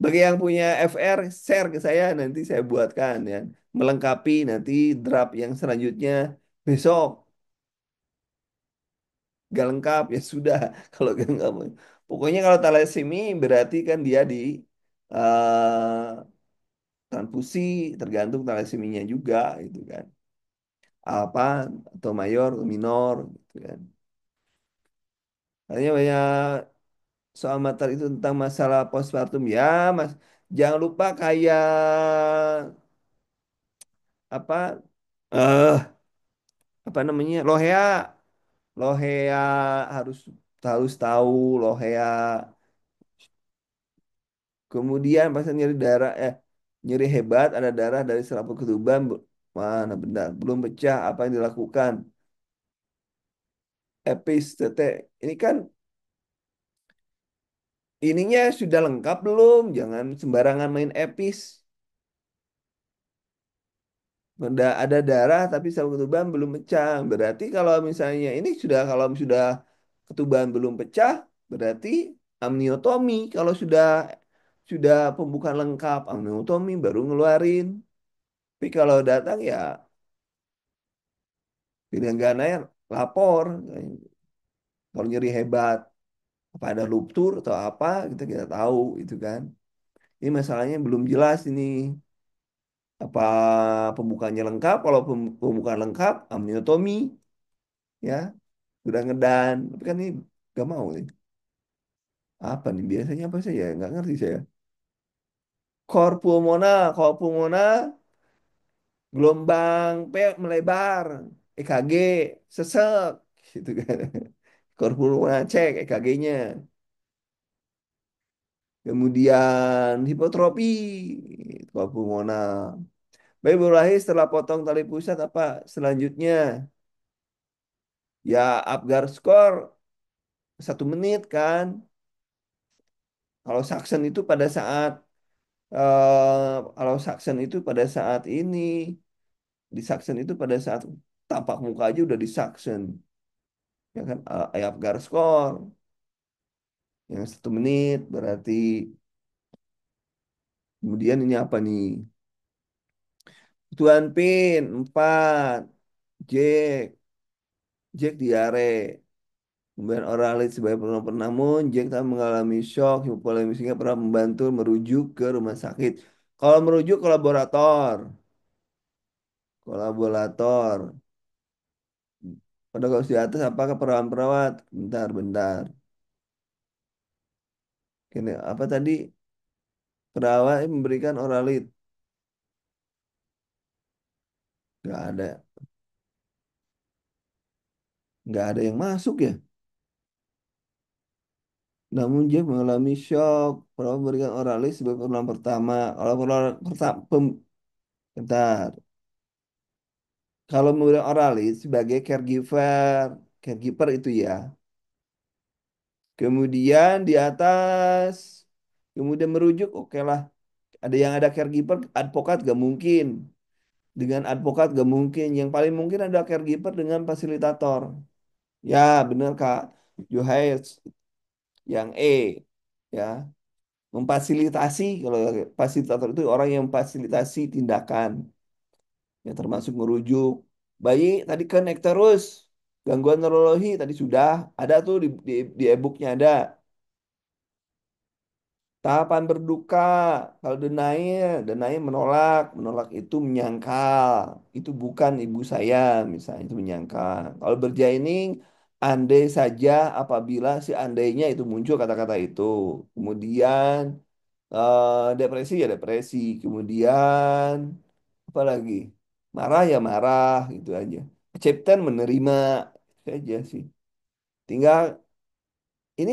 Bagi yang punya FR, share ke saya nanti saya buatkan ya. Melengkapi nanti draft yang selanjutnya besok. Gak lengkap ya sudah. Kalau gak lengkap. Pokoknya kalau thalassemia berarti kan dia di transfusi tergantung thalassemia juga gitu kan. Apa atau mayor atau minor gitu kan. Hanya banyak soal materi itu tentang masalah postpartum ya, Mas. Jangan lupa kayak apa apa namanya? Lohea. Lohea harus harus tahu Lohea. Kemudian pas nyeri darah nyeri hebat ada darah dari selaput ketuban mana benar belum pecah apa yang dilakukan? Epistete. Ini kan ininya sudah lengkap belum? Jangan sembarangan main epis. Ada darah tapi saraf ketuban belum pecah. Berarti kalau misalnya ini sudah kalau sudah ketuban belum pecah, berarti amniotomi. Kalau sudah pembukaan lengkap amniotomi baru ngeluarin. Tapi kalau datang ya pilihan gana ya lapor. Kalau nyeri hebat, apa ada ruptur atau apa kita tahu itu kan. Ini masalahnya belum jelas ini. Apa pembukaannya lengkap? Kalau pembukaan lengkap, amniotomi ya udah ngedan. Tapi kan ini gak mau nih. Apa nih biasanya apa sih ya? Nggak ngerti saya. Cor pulmonar, gelombang P melebar, EKG sesek, gitu kan. Cor pulmonar cek EKG-nya. Kemudian hipotropi, cor pulmonar. Bayi baru lahir setelah potong tali pusat apa selanjutnya? Ya Apgar skor 1 menit kan. Kalau Suction itu pada saat kalau suction itu pada saat ini di suction itu pada saat tapak muka aja udah di suction ya kan Apgar skor yang 1 menit berarti kemudian ini apa nih Tuan Pin 4 Jack Jack diare Kemudian oralit sebagai penopang, namun Jack tak mengalami shock hipovolemi sehingga pernah membantu merujuk ke rumah sakit. Kalau merujuk kolaborator, kolaborator. Pada kasus di atas apakah perawat-perawat? Bentar, bentar. Ini apa tadi? Perawat yang memberikan oralit. Nggak ada, nggak ada yang masuk ya. Namun Jack mengalami shock. Perawat memberikan oralit sebagai pertolongan pertama. Kalau pertolongan pertama, bentar. Kalau memberikan oralit sebagai caregiver, caregiver itu ya. Kemudian di atas, kemudian merujuk, oke lah. Ada yang ada caregiver, advokat gak mungkin. Dengan advokat gak mungkin. Yang paling mungkin ada caregiver dengan fasilitator. Ya, benar Kak. Juhais yang E, ya. Memfasilitasi, kalau fasilitator itu orang yang memfasilitasi tindakan, yang termasuk merujuk. Bayi tadi kan naik terus. Gangguan neurologi tadi sudah ada tuh di e-booknya ada. Tahapan berduka, kalau denial menolak, menolak itu menyangkal, itu bukan ibu saya, misalnya itu menyangkal. Kalau berjaining, andai saja apabila si andainya itu muncul kata-kata itu. Kemudian depresi ya depresi, kemudian apa lagi? Marah ya marah, gitu aja. Acceptance menerima, itu aja sih. Tinggal ini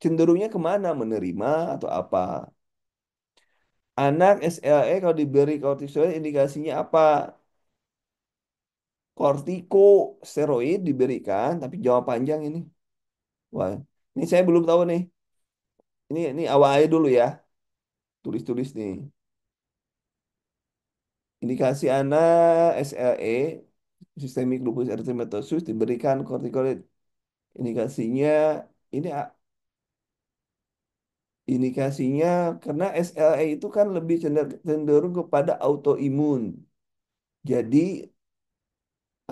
cenderungnya kemana, menerima atau apa? Anak SLE kalau diberi kortikosteroid indikasinya apa? Kortikosteroid diberikan, tapi jawab panjang ini. Wah, ini saya belum tahu nih. Ini awal aja dulu ya. Tulis-tulis nih. Indikasi anak SLE, sistemik lupus erythematosus diberikan kortikoid. Indikasinya ini indikasinya karena SLE itu kan lebih cenderung kepada autoimun. Jadi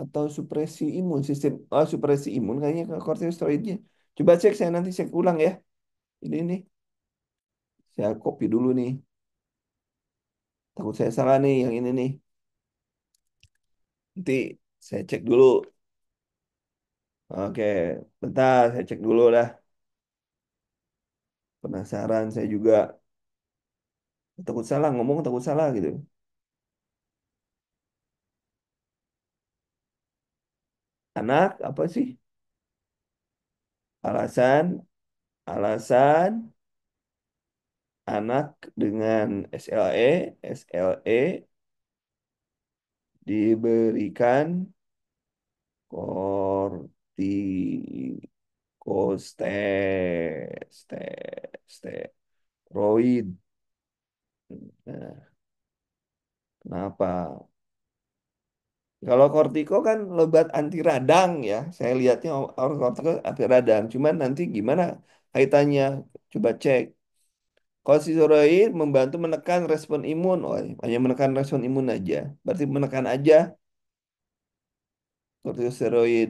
atau supresi imun sistem supresi imun kayaknya ke kortikosteroidnya. Coba cek saya nanti cek ulang ya. Ini saya copy dulu nih. Takut saya salah nih yang ini nih. Nanti saya cek dulu. Oke, bentar saya cek dulu dah. Penasaran saya juga. Takut salah ngomong takut salah gitu. Anak apa sih? Alasan alasan anak dengan SLE diberikan steroid. Nah, kenapa? Kalau kortiko kan obat anti radang ya. Saya lihatnya orang kortiko anti radang. Cuman nanti gimana kaitannya? Coba cek. Kortikosteroid membantu menekan respon imun. Oh, hanya menekan respon imun aja. Berarti menekan aja kortikosteroid.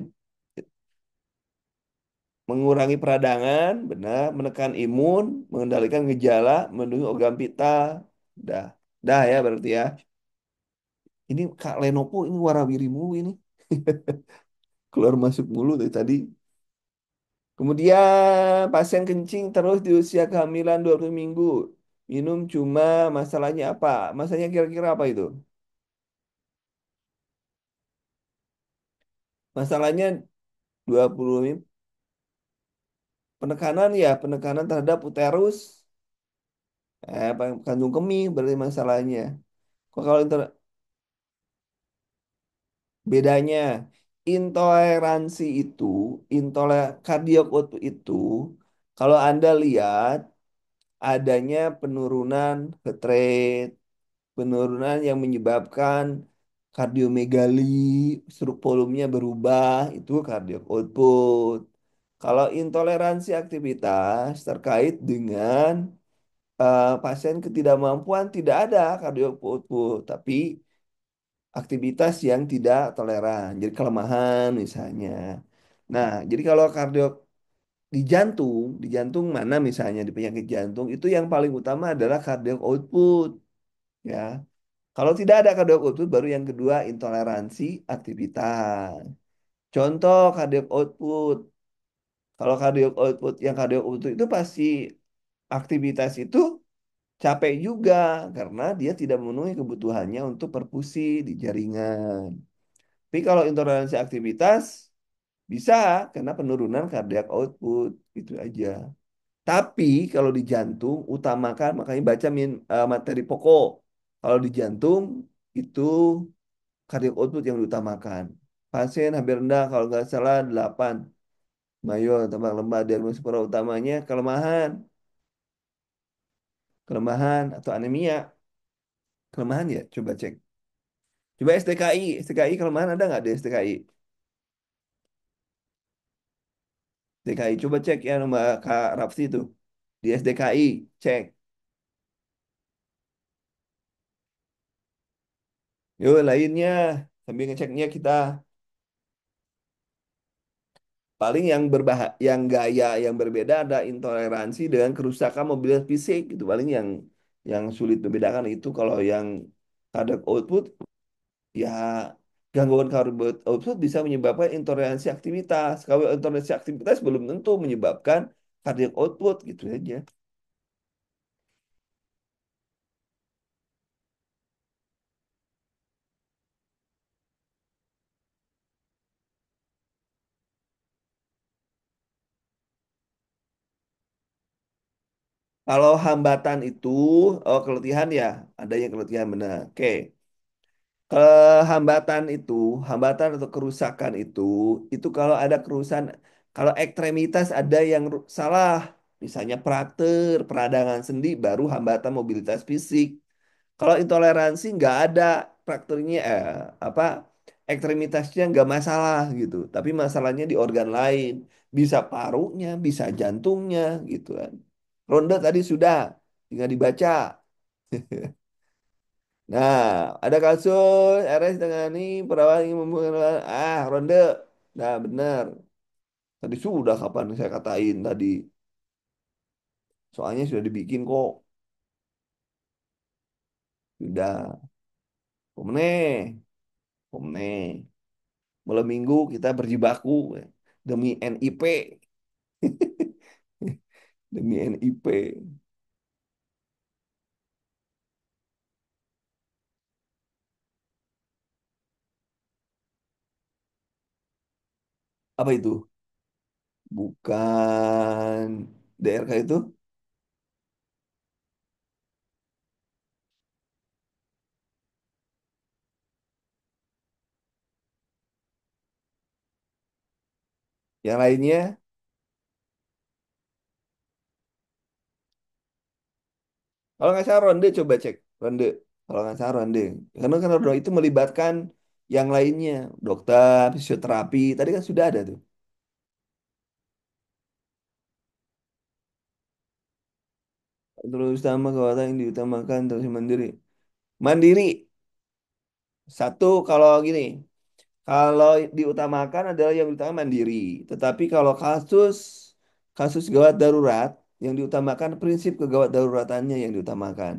Mengurangi peradangan, benar. Menekan imun, mengendalikan gejala, melindungi organ vital. Dah, dah ya berarti ya. Ini Kak Lenovo ini warawiri mulu ini. Keluar masuk mulu dari tadi. Kemudian pasien kencing terus di usia kehamilan 20 minggu. Minum cuma masalahnya apa? Masalahnya kira-kira apa itu? Masalahnya 20 penekanan ya, penekanan terhadap uterus, kandung kemih berarti masalahnya. Kok kalau bedanya intoleransi itu, cardiac output itu, kalau Anda lihat adanya penurunan heart rate, penurunan yang menyebabkan kardiomegali, struk volumenya berubah, itu cardiac output. Kalau intoleransi aktivitas terkait dengan pasien ketidakmampuan tidak ada cardiac output, tapi aktivitas yang tidak toleran, jadi kelemahan misalnya. Nah, jadi kalau kardio di jantung mana misalnya di penyakit jantung itu yang paling utama adalah cardiac output, ya. Kalau tidak ada cardiac output, baru yang kedua intoleransi aktivitas. Contoh cardiac output. Kalau cardiac output itu pasti aktivitas itu capek juga karena dia tidak memenuhi kebutuhannya untuk perfusi di jaringan. Tapi kalau intoleransi aktivitas bisa karena penurunan cardiac output itu aja. Tapi kalau di jantung utamakan makanya baca materi pokok. Kalau di jantung itu cardiac output yang diutamakan. Pasien hampir rendah kalau nggak salah 8. Mayor tambah lemah diagnosis para utamanya kelemahan atau anemia. Kelemahan ya, coba cek. Coba STKI kelemahan ada nggak di STKI? STKI coba cek ya Mbak Kak Rapsi itu di SDKI cek. Yuk lainnya sambil ngeceknya kita paling yang yang gaya yang berbeda ada intoleransi dengan kerusakan mobilitas fisik itu paling yang sulit membedakan itu kalau yang cardiac output ya gangguan cardiac output bisa menyebabkan intoleransi aktivitas. Kalau intoleransi aktivitas belum tentu menyebabkan cardiac output gitu aja. Kalau hambatan itu, oh keletihan ya, ada yang keletihan benar. Oke, kehambatan itu, hambatan atau kerusakan itu kalau ada kerusakan, kalau ekstremitas ada yang salah, misalnya prakter, peradangan sendi, baru hambatan mobilitas fisik. Kalau intoleransi nggak ada prakternya, apa, ekstremitasnya nggak masalah gitu, tapi masalahnya di organ lain, bisa parunya, bisa jantungnya gitu kan. Ronde tadi sudah, tinggal dibaca. Nah, ada kasus RS dengan ini perawat ingin membunuh ronde. Nah, benar. Tadi sudah kapan saya katain tadi. Soalnya sudah dibikin kok. Sudah. Pomne, pomne. Malam minggu kita berjibaku demi NIP, demi NIP. Apa itu? Bukan DRK itu. Yang lainnya, kalau nggak salah ronde coba cek ronde. Kalau nggak salah ronde. Karena ronde itu melibatkan yang lainnya, dokter, fisioterapi. Tadi kan sudah ada tuh. Terus utama kekuatan yang diutamakan terus mandiri. Mandiri satu kalau gini, kalau diutamakan adalah yang utama mandiri. Tetapi kalau kasus kasus gawat darurat yang diutamakan prinsip kegawat daruratannya yang diutamakan.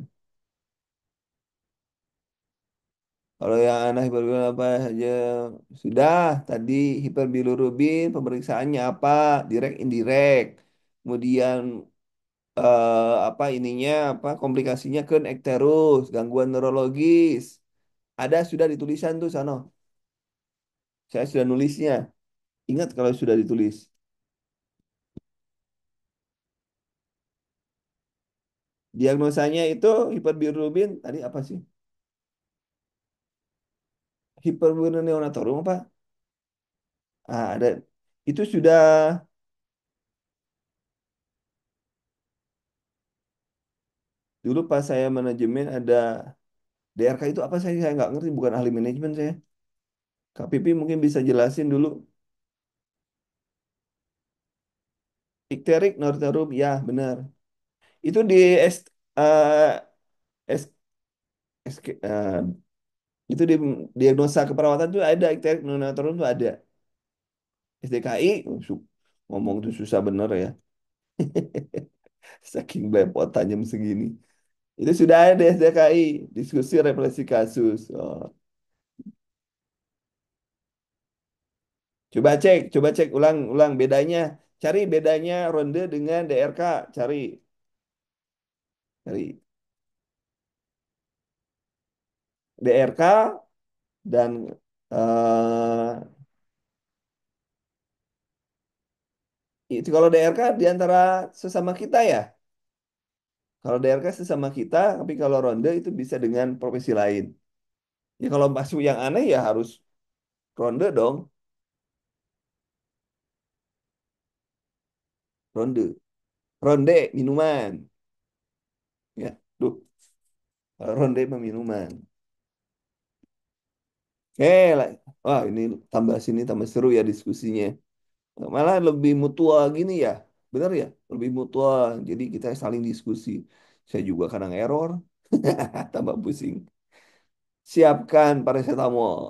Kalau yang anak hiperbilirubin apa saja sudah tadi hiperbilirubin pemeriksaannya apa direct indirect. Kemudian apa ininya apa komplikasinya ke ekterus, gangguan neurologis. Ada sudah ditulisan tuh Sano. Saya sudah nulisnya. Ingat kalau sudah ditulis. Diagnosanya itu hiperbilirubin tadi apa sih? Hiperbilirubinemia neonatorium apa? Ada. Itu sudah dulu pas saya manajemen ada DRK itu apa saya nggak ngerti bukan ahli manajemen saya. Kak Pipi mungkin bisa jelasin dulu. Ikterik notorum ya benar. Itu di eh, S, itu di diagnosa keperawatan tuh ada ikterik notorum tuh ada. SDKI Ngomong tuh susah bener ya. Saking belepotannya segini. Itu sudah ada di SDKI, diskusi refleksi kasus. Oh. Coba cek ulang bedanya. Cari bedanya ronde dengan DRK. Cari, cari DRK dan itu kalau DRK di antara sesama kita ya. Kalau DRK sesama kita, tapi kalau ronde itu bisa dengan profesi lain. Ya kalau masuk yang aneh ya harus ronde dong, ronde. Ronde minuman, ya. Duh, ronde mah minuman. Lah. Wah ini tambah sini tambah seru ya diskusinya. Malah lebih mutual gini ya, bener ya, lebih mutual. Jadi kita saling diskusi. Saya juga kadang error, tambah pusing. Siapkan paracetamol.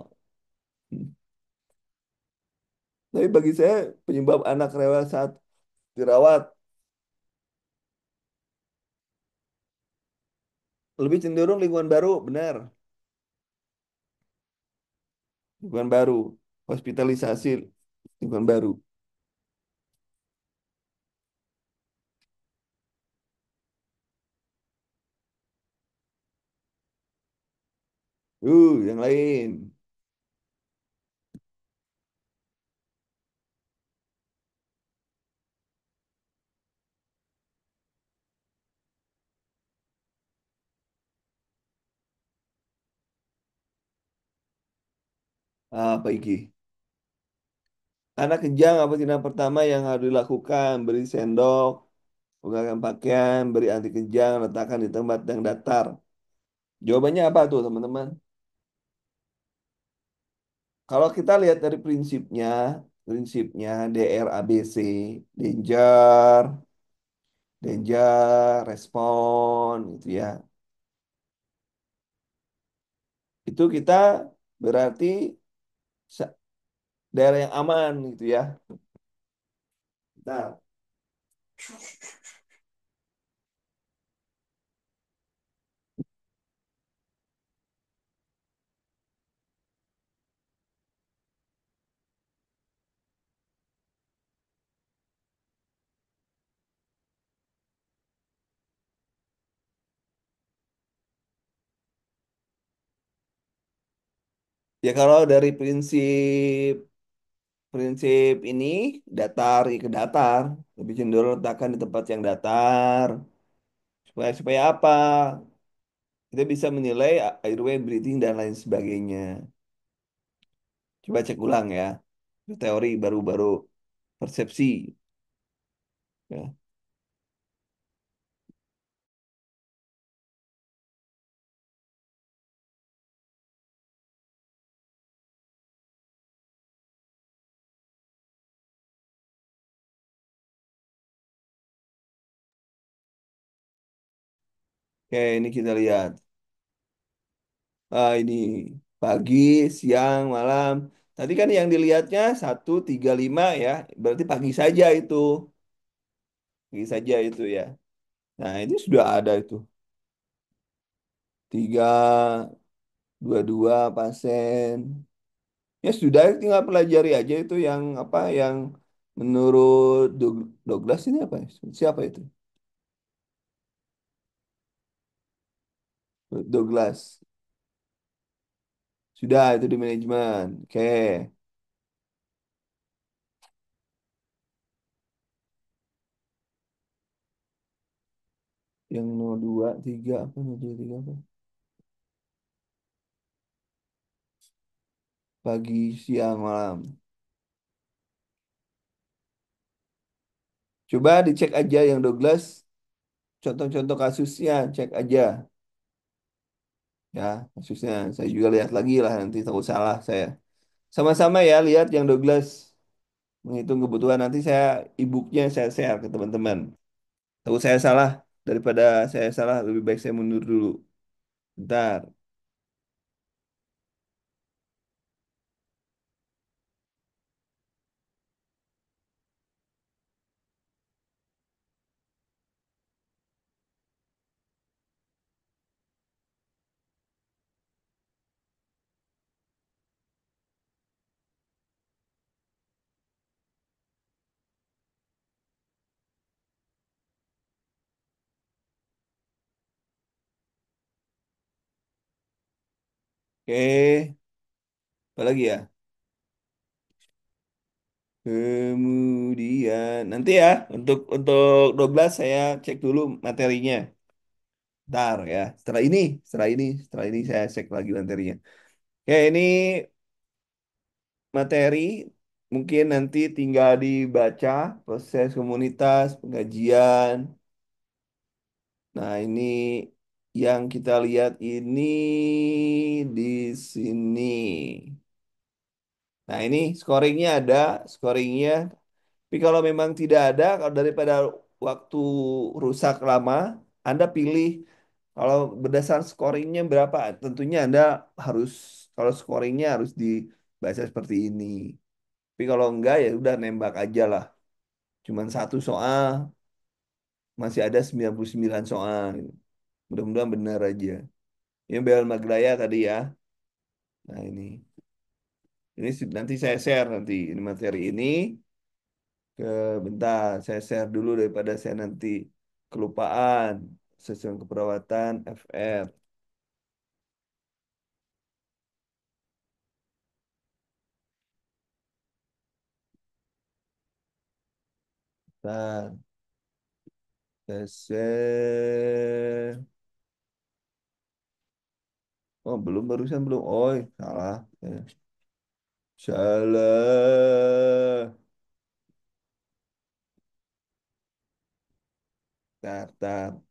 Tapi bagi saya penyebab anak rewel saat dirawat lebih cenderung lingkungan baru, benar. Lingkungan baru, hospitalisasi lingkungan baru. Yang lain. Apa iki? Anak kejang apa tindak pertama yang harus dilakukan? Beri sendok, pegangkan pakaian, beri anti kejang, letakkan di tempat yang datar. Jawabannya apa tuh teman-teman? Kalau kita lihat dari prinsipnya DRABC, danger, respon, gitu ya. Itu kita berarti sa- daerah yang aman, gitu ya. Nah, ya kalau dari prinsip prinsip ini datar ke datar, lebih cenderung letakkan di tempat yang datar. Supaya apa? Kita bisa menilai airway breathing dan lain sebagainya. Coba cek ulang ya. Itu teori baru-baru persepsi. Ya. Oke, ini kita lihat. Ini pagi, siang, malam. Tadi kan yang dilihatnya 1, 3, 5 ya. Berarti pagi saja itu. Pagi saja itu ya. Nah, ini sudah ada itu. 3, 22 pasien. Ya sudah, tinggal pelajari aja itu yang apa yang menurut Douglas ini apa ya? Siapa itu? Douglas. Sudah itu di manajemen. Oke. Yang 02, 3 apa 02, 3 apa? Pagi, siang, malam. Coba dicek aja yang Douglas. Contoh-contoh kasusnya, cek aja ya kasusnya. Saya juga lihat lagi lah nanti tahu salah saya. Sama-sama ya lihat yang Douglas menghitung kebutuhan. Nanti saya e-booknya saya share ke teman-teman. Tahu saya salah daripada saya salah lebih baik saya mundur dulu. Bentar. Oke, apa lagi ya? Kemudian nanti ya untuk 12 saya cek dulu materinya. Ntar ya. Setelah ini saya cek lagi materinya. Oke, ini materi mungkin nanti tinggal dibaca proses komunitas pengajian. Nah, ini yang kita lihat ini di sini. Nah, ini scoringnya ada, scoringnya. Tapi kalau memang tidak ada, kalau daripada waktu rusak lama, Anda pilih kalau berdasar scoringnya berapa. Tentunya Anda harus, kalau scoringnya harus dibaca seperti ini. Tapi kalau enggak ya udah nembak aja lah. Cuman satu soal, masih ada 99 soal. Mudah-mudahan benar aja. Ini Bel Maglaya tadi ya. Nah ini nanti saya share nanti ini materi ini ke bentar saya share dulu daripada saya nanti kelupaan sesuai keperawatan FR. Bentar, saya share. Oh belum barusan belum. Oh salah. Salah. Tar, tar.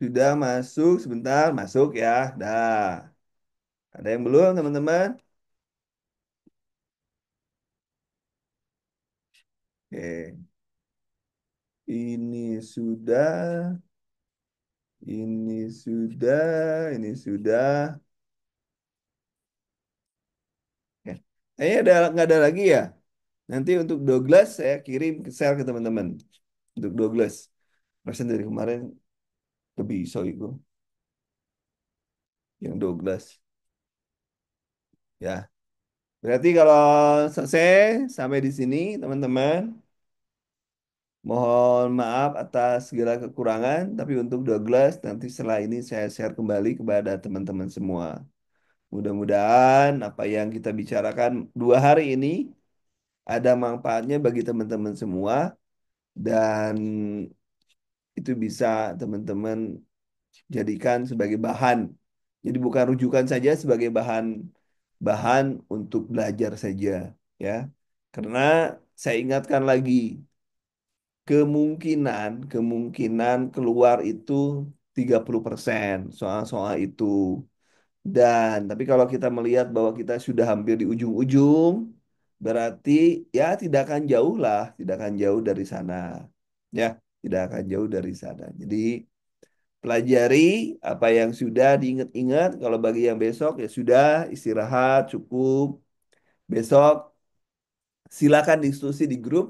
Sudah masuk sebentar masuk ya. Dah. Ada yang belum teman-teman? Oke. Ini sudah, ini sudah. Ya. Kayaknya nggak ada lagi ya. Nanti untuk Douglas saya kirim ke share ke teman-teman. Untuk Douglas. Persen dari kemarin lebih iso itu. Yang Douglas. Ya. Berarti kalau selesai sampai di sini teman-teman. Mohon maaf atas segala kekurangan. Tapi untuk Douglas nanti setelah ini saya share kembali kepada teman-teman semua. Mudah-mudahan apa yang kita bicarakan 2 hari ini ada manfaatnya bagi teman-teman semua dan itu bisa teman-teman jadikan sebagai bahan. Jadi bukan rujukan saja sebagai bahan bahan untuk belajar saja ya. Karena saya ingatkan lagi kemungkinan kemungkinan keluar itu 30% soal-soal itu. Dan tapi kalau kita melihat bahwa kita sudah hampir di ujung-ujung, berarti ya tidak akan jauh lah, tidak akan jauh dari sana. Ya, tidak akan jauh dari sana. Jadi pelajari apa yang sudah diingat-ingat. Kalau bagi yang besok ya sudah istirahat cukup. Besok silakan diskusi di grup.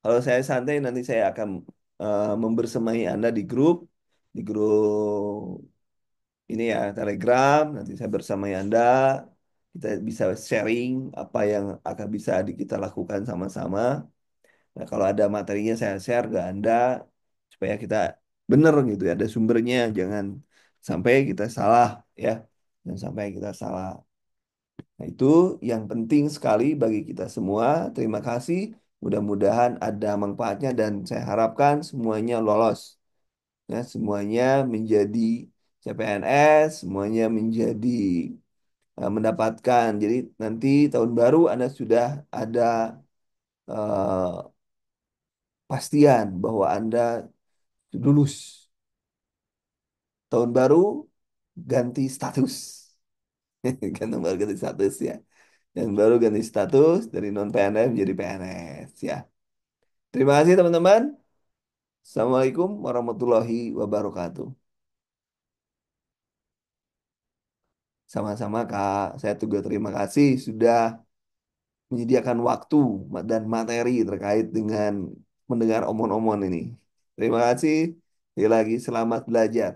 Kalau saya santai nanti saya akan membersamai Anda di grup ini ya Telegram. Nanti saya bersama Anda, kita bisa sharing apa yang akan bisa kita lakukan sama-sama. Nah, kalau ada materinya saya share ke Anda supaya kita benar gitu ya, ada sumbernya, jangan sampai kita salah ya, jangan sampai kita salah. Nah, itu yang penting sekali bagi kita semua. Terima kasih. Mudah-mudahan ada manfaatnya dan saya harapkan semuanya lolos ya, semuanya menjadi CPNS, semuanya menjadi mendapatkan. Jadi nanti tahun baru Anda sudah ada pastian bahwa Anda lulus. Tahun baru ganti status. Kan baru ganti status ya. Yang baru ganti status dari non PNS menjadi PNS ya. Terima kasih teman-teman. Assalamualaikum warahmatullahi wabarakatuh. Sama-sama Kak. Saya juga terima kasih sudah menyediakan waktu dan materi terkait dengan mendengar omon-omon ini. Terima kasih. Sekali lagi selamat belajar.